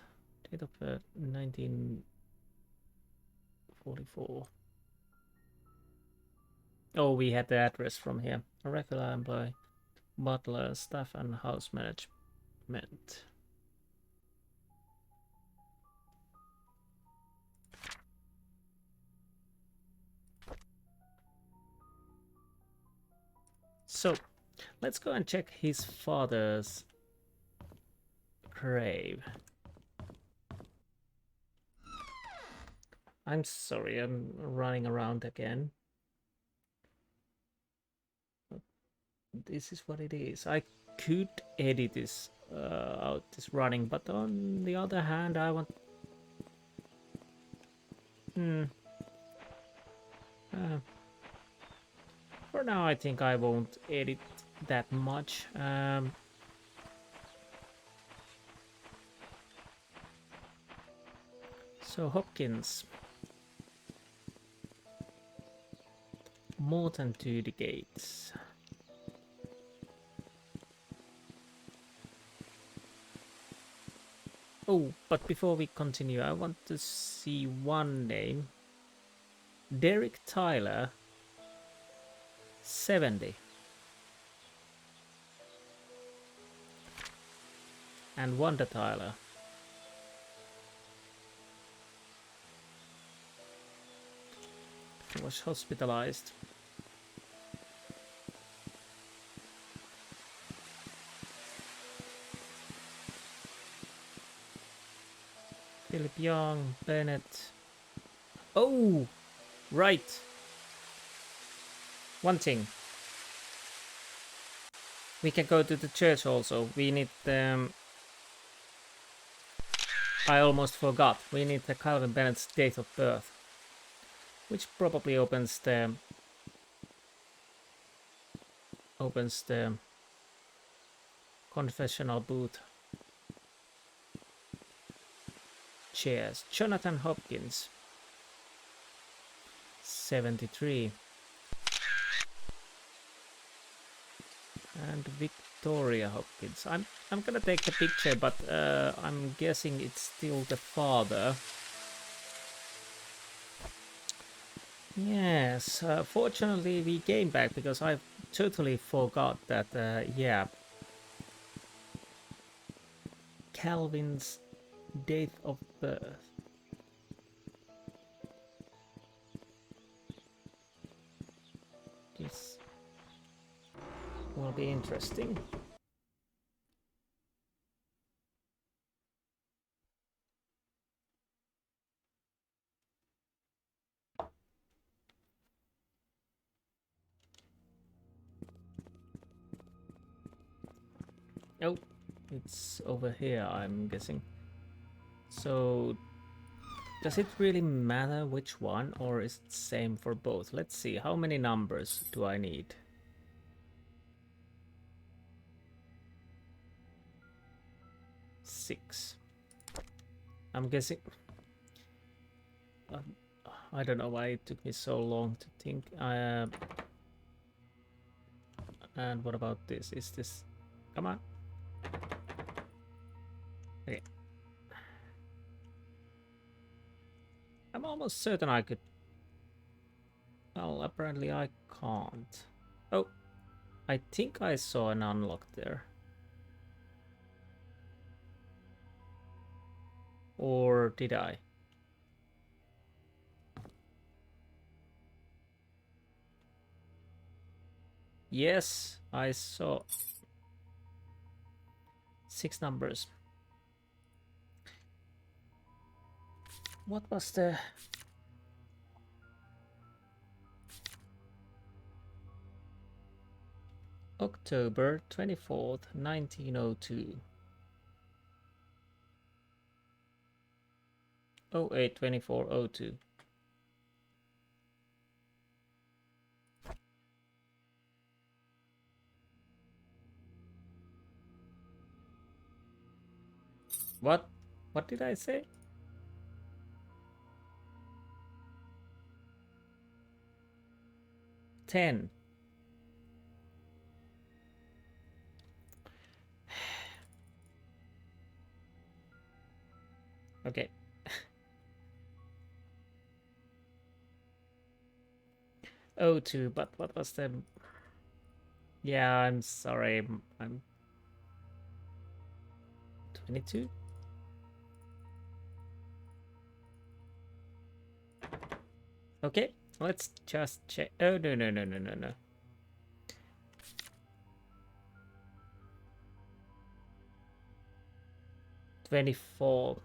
date of birth 1944. Oh, we had the address from here. A regular employee, butler, staff, and house management. So, let's go and check his father's grave. I'm sorry, I'm running around again. But this is what it is. I could edit this out, this running, but on the other hand, I want... for now, I think I won't edit that much. So Hopkins, more than 2 decades. Oh, but before we continue, I want to see one name. Derek Tyler, 70. And Wanda Tyler. He was hospitalized. Philip Young, Bennett. Oh, right. One thing. We can go to the church also. We need the... I almost forgot. We need the Calvin Bennett's date of birth. Which probably opens the confessional booth. Cheers. Jonathan Hopkins, 73. And Victoria Hopkins. I'm gonna take the picture, but I'm guessing it's still the father. Yes, fortunately we came back because I totally forgot that, yeah, Calvin's date of birth. will be interesting. Oh, it's over here, I'm guessing. So, does it really matter which one, or is it the same for both? Let's see, how many numbers do I need? 6. I'm guessing... I don't know why it took me so long to think. And what about this? Is this... Come on. Okay. I'm almost certain I could... Well, apparently I can't. Oh, I think I saw an unlock there. Or did I? Yes, I saw 6 numbers. What was the... October 24th, 1902. 082402. What? What did I say? 10. Okay. 02, but what was the... Yeah, I'm sorry. I'm 22. Okay, let's just check. Oh, no, no, no, no, no, no. 24.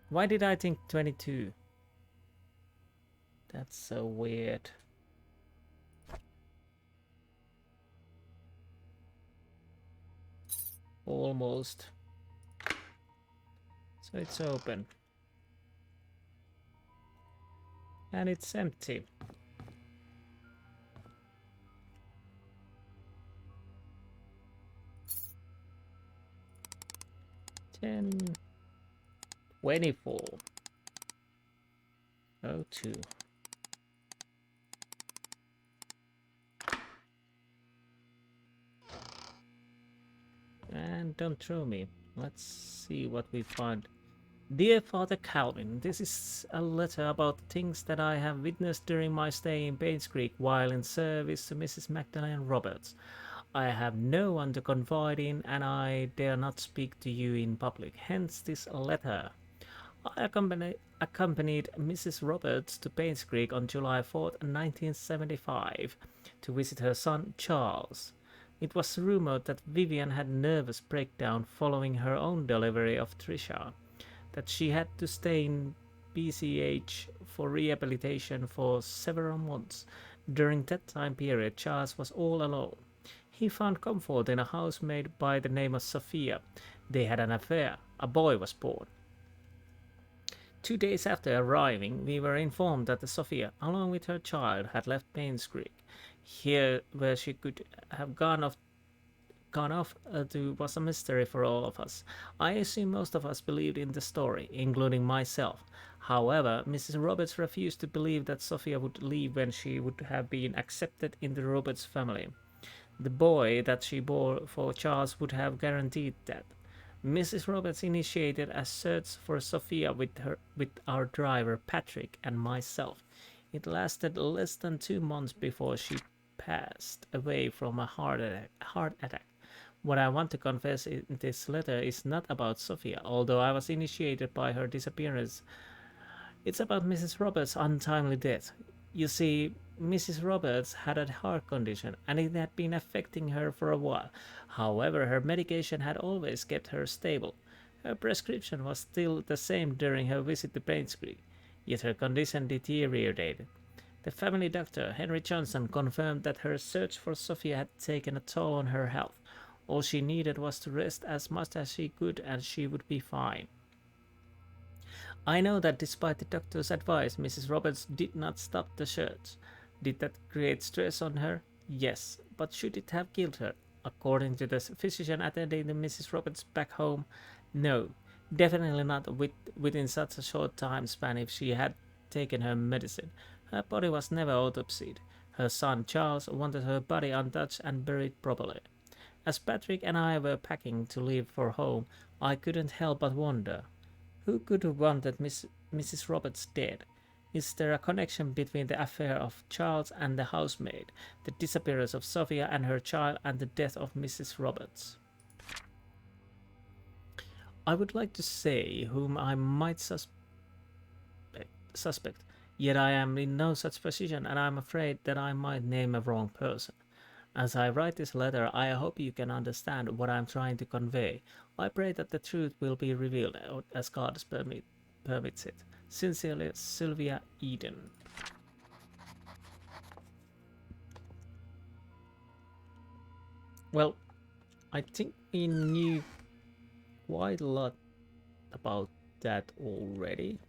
Why did I think 22? That's so weird. Almost. So it's open. And it's empty. Ten, 24. 02. And don't throw me. Let's see what we find. Dear Father Calvin, this is a letter about things that I have witnessed during my stay in Painscreek while in service to Mrs. Magdalene Roberts. I have no one to confide in, and I dare not speak to you in public, hence this letter. I accompanied Mrs. Roberts to Painscreek on July 4th, 1975, to visit her son Charles. It was rumored that Vivian had a nervous breakdown following her own delivery of Trisha, that she had to stay in BCH for rehabilitation for several months. During that time period, Charles was all alone. He found comfort in a housemaid by the name of Sophia. They had an affair. A boy was born. 2 days after arriving, we were informed that Sophia, along with her child, had left Painscreek. Here, where she could have gone off to was a mystery for all of us. I assume most of us believed in the story, including myself. However, Mrs. Roberts refused to believe that Sophia would leave when she would have been accepted in the Roberts family. The boy that she bore for Charles would have guaranteed that. Mrs. Roberts initiated a search for Sophia with our driver Patrick and myself. It lasted less than 2 months before she passed away from a heart attack. What I want to confess in this letter is not about Sophia, although I was initiated by her disappearance. It's about Mrs. Roberts' untimely death. You see, Mrs. Roberts had a heart condition and it had been affecting her for a while. However, her medication had always kept her stable. Her prescription was still the same during her visit to Painscreek, yet her condition deteriorated. The family doctor, Henry Johnson, confirmed that her search for Sophia had taken a toll on her health. All she needed was to rest as much as she could and she would be fine. I know that despite the doctor's advice, Mrs. Roberts did not stop the search. Did that create stress on her? Yes, but should it have killed her? According to the physician attending to Mrs. Roberts back home, no, definitely not within such a short time span if she had taken her medicine. Her body was never autopsied. Her son Charles wanted her body untouched and buried properly. As Patrick and I were packing to leave for home, I couldn't help but wonder, who could have wanted Mrs. Roberts dead? Is there a connection between the affair of Charles and the housemaid, the disappearance of Sophia and her child, and the death of Mrs. Roberts? I would like to say whom I might suspect, yet I am in no such position and I am afraid that I might name a wrong person. As I write this letter, I hope you can understand what I am trying to convey. I pray that the truth will be revealed as God permits it. Sincerely, Sylvia Eden. Well, I think we knew quite a lot about that already,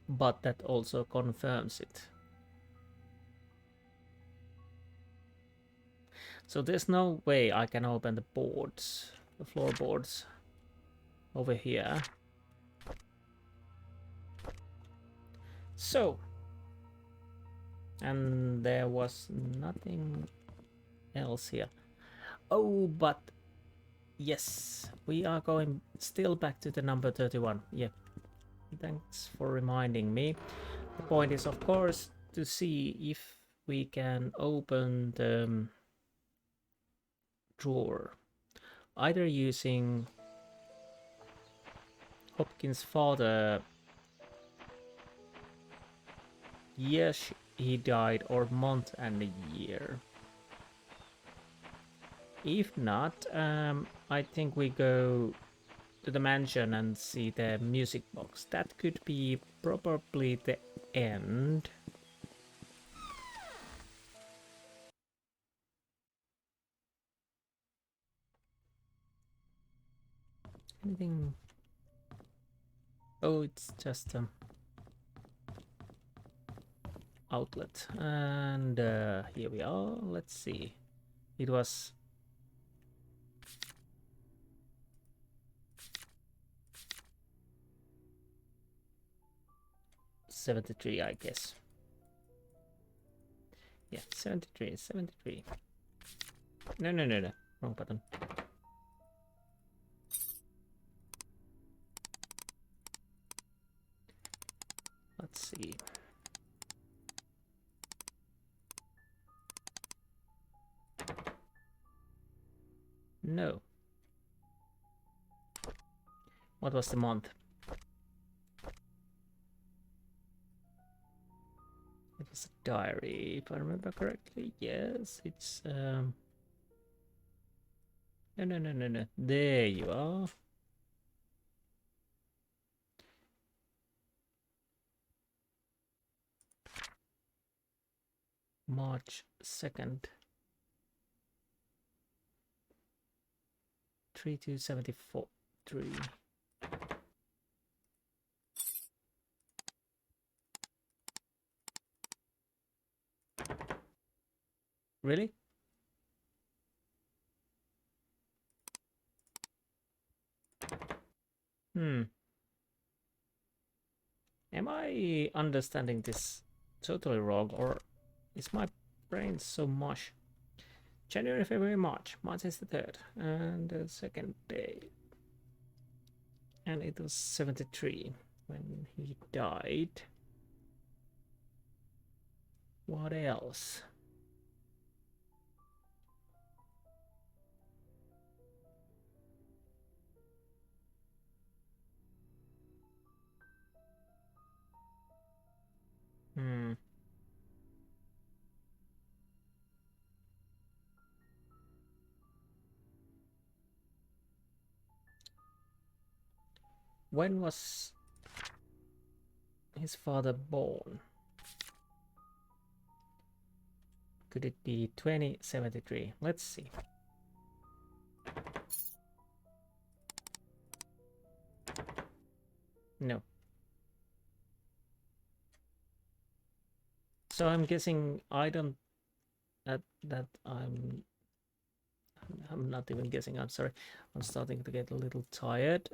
but that also confirms it. So there's no way I can open the boards, the floorboards over here. So, and there was nothing else here. Oh, but yes, we are going still back to the number 31. Yeah, thanks for reminding me. The point is, of course, to see if we can open the drawer, either using Hopkins' father year he died or month and a year. If not, I think we go to the mansion and see the music box. That could be probably the end. Anything? Oh, it's just outlet. And here we are. Let's see. It was 73, I guess. Yeah, 73, 73. No, no, no, no. Wrong button. Let's see. No. What was the month? It was a diary, if I remember correctly. Yes, it's no, no, no, no, no. There you are. March 2nd. 3274. 3. Really? Am I understanding this totally wrong, or is my brain so mush? January, February, March. March is the 3rd, and the second day. And it was 73 when he died. What else? When was his father born? Could it be 2073? Let's see. No. So I'm guessing I don't that I'm not even guessing. I'm sorry. I'm starting to get a little tired.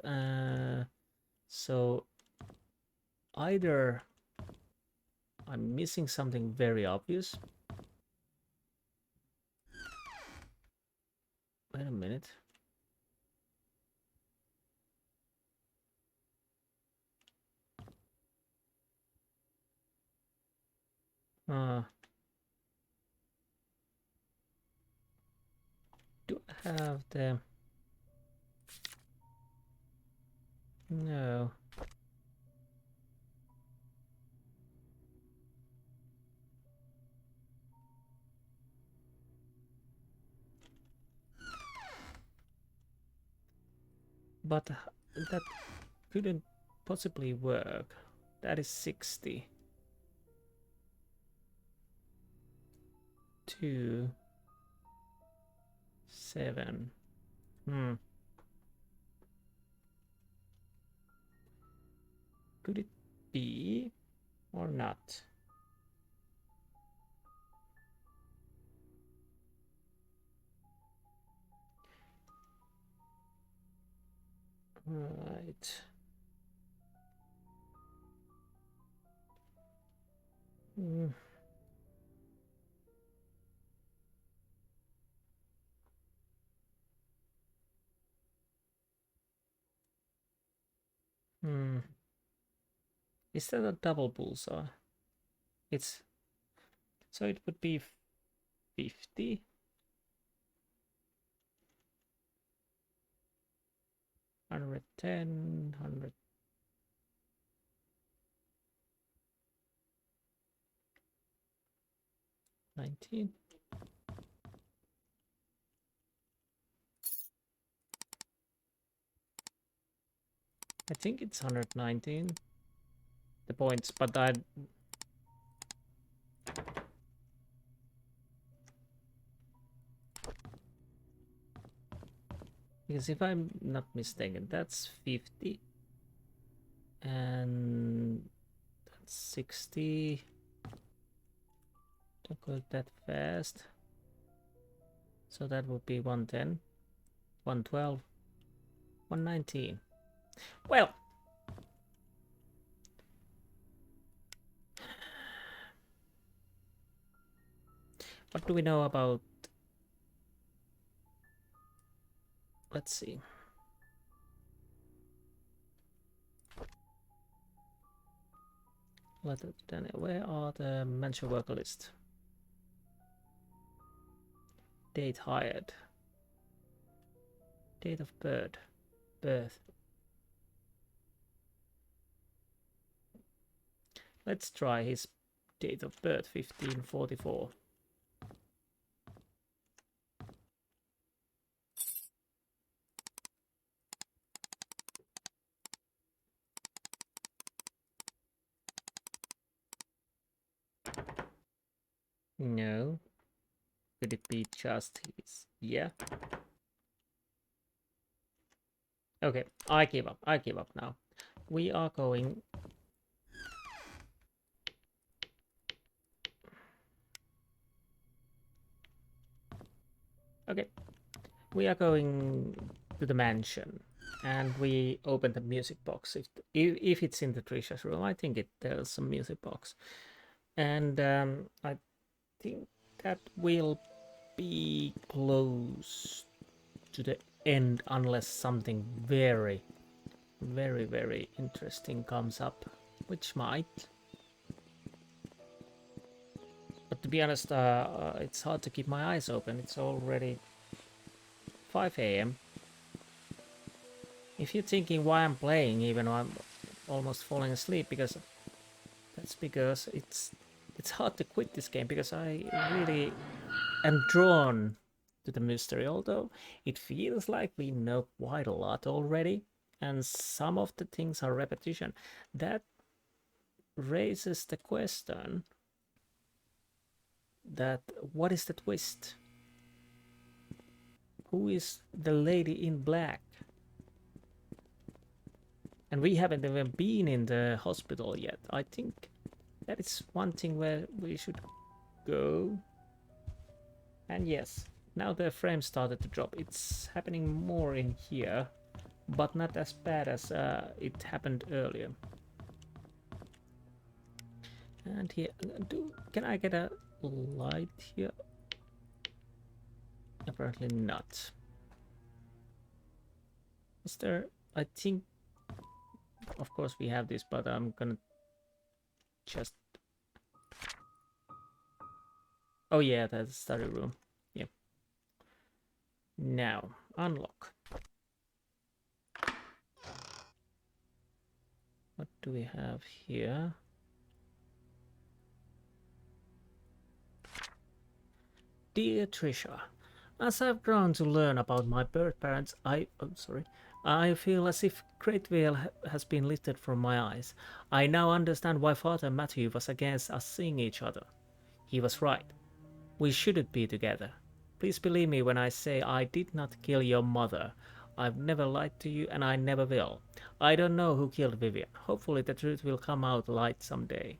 So either I'm missing something very obvious. Wait a minute. Do I have the... No. But that couldn't possibly work. That is 60. 2, 7. Could it be or not? Right. Hmm. Is that a double bullseye? It's... So it would be 50. 110, 119. I think it's 119. The points, but I... Because if I'm not mistaken, that's 50. And that's 60. Don't go that fast. So that would be 110, 112, 119. Well, what do we know about... Let's see. Where are the mention worker list? Date hired. Date of birth. Let's try his date of birth, 1544. No. Could it be just his? Yeah. Okay, I give up. I give up now. We are going... Okay. We are going to the mansion. And we open the music box. If it's in the treasure room, I think there's some music box. And I think that will be close to the end unless something very, very, very interesting comes up, which might. But to be honest, it's hard to keep my eyes open. It's already 5 a.m. If you're thinking why I'm playing, even though I'm almost falling asleep, because it's hard to quit this game, because I really am drawn to the mystery, although it feels like we know quite a lot already, and some of the things are repetition. That raises the question that what is the twist? Who is the lady in black? And we haven't even been in the hospital yet. I think that is one thing where we should go. And yes, now the frame started to drop. It's happening more in here, but not as bad as it happened earlier. And here, can I get a light here? Apparently not. Is there, I think, of course we have this, but I'm gonna just... Oh yeah, that's the study room. Yep. Now, unlock. What do we have here? Dear Trisha, as I've grown to learn about my birth parents, I feel as if great veil has been lifted from my eyes. I now understand why Father Matthew was against us seeing each other. He was right. We shouldn't be together. Please believe me when I say I did not kill your mother. I've never lied to you and I never will. I don't know who killed Vivian. Hopefully the truth will come to light someday.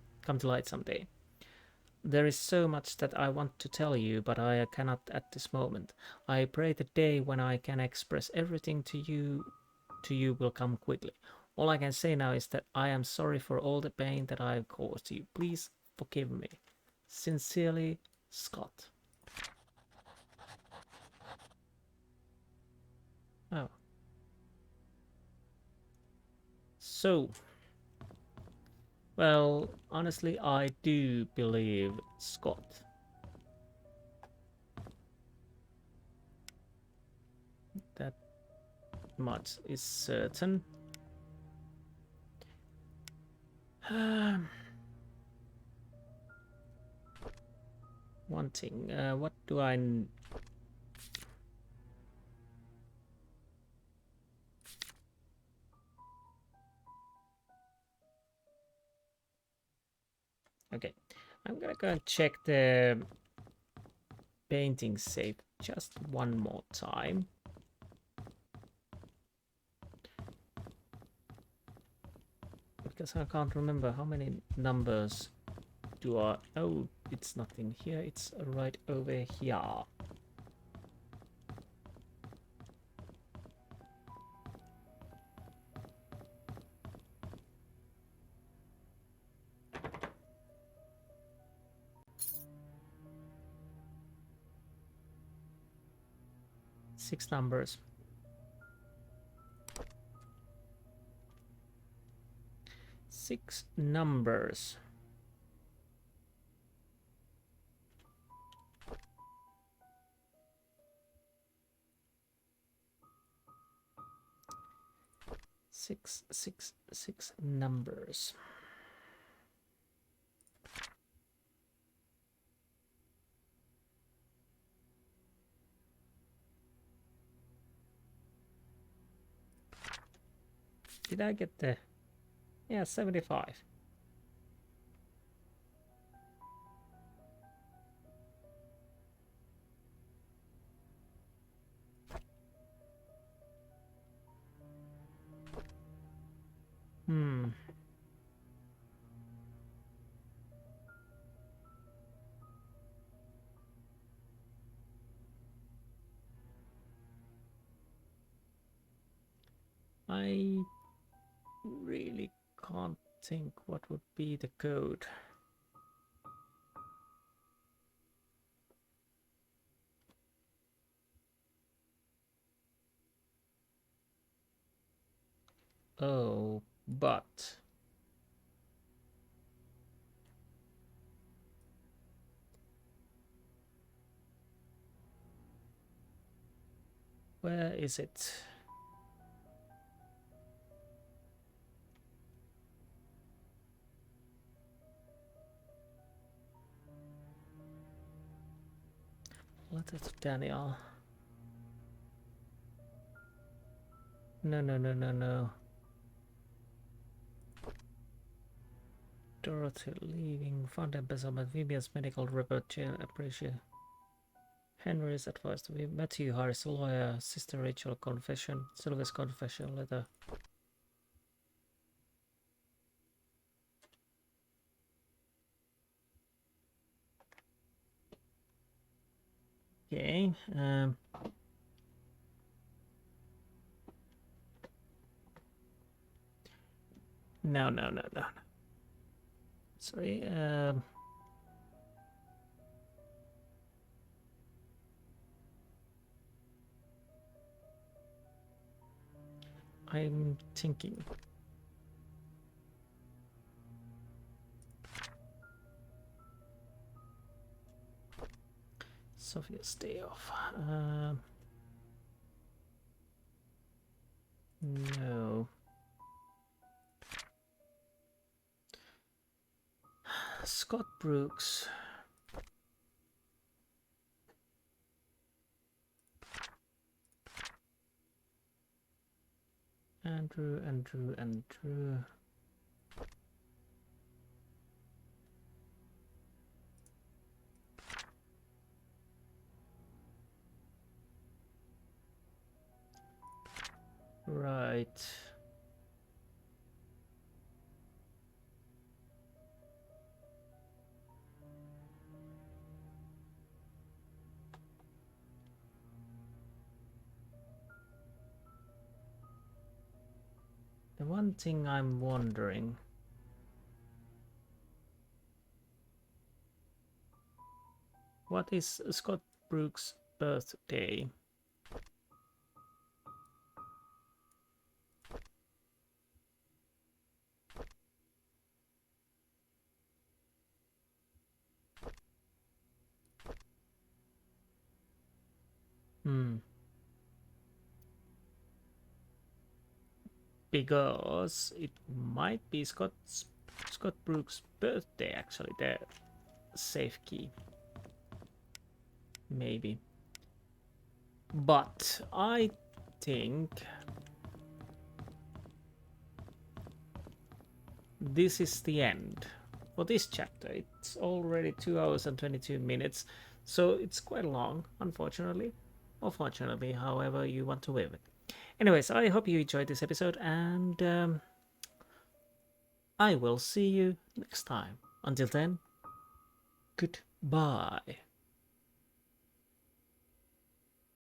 There is so much that I want to tell you, but I cannot at this moment. I pray the day when I can express everything to you will come quickly. All I can say now is that I am sorry for all the pain that I have caused you. Please forgive me. Sincerely, Scott. Oh. So, well, honestly, I do believe Scott. That much is certain. One thing, what do I... Okay, I'm gonna go and check the painting safe just one more time. Because I can't remember how many numbers do I... Oh, it's not in here, it's right over here. Six numbers. Six numbers. Six numbers. Did I get the... Yeah, 75. I really can't think what would be the code. Oh, but... Where is it? Letter to Daniel. No, no, no, no, no. Dorothy leaving. Found embezzlement. Vivian's medical report. Jail appreciate. Henry's advice to be Matthew Harris, lawyer. Sister Rachel confession. Sylvia's confession letter. Okay. No, no, no, no. Sorry. I'm thinking. Sophia's day off. No. Scott Brooks. Andrew. Right. The one thing I'm wondering. What is Scott Brooks' birthday? Because it might be Scott Brooks' birthday actually, the safe key. Maybe. But I think this is the end for this chapter. It's already 2 hours and 22 minutes, so it's quite long, unfortunately. Or fortunately, however you want to live it. Anyways, I hope you enjoyed this episode, and I will see you next time. Until then, goodbye.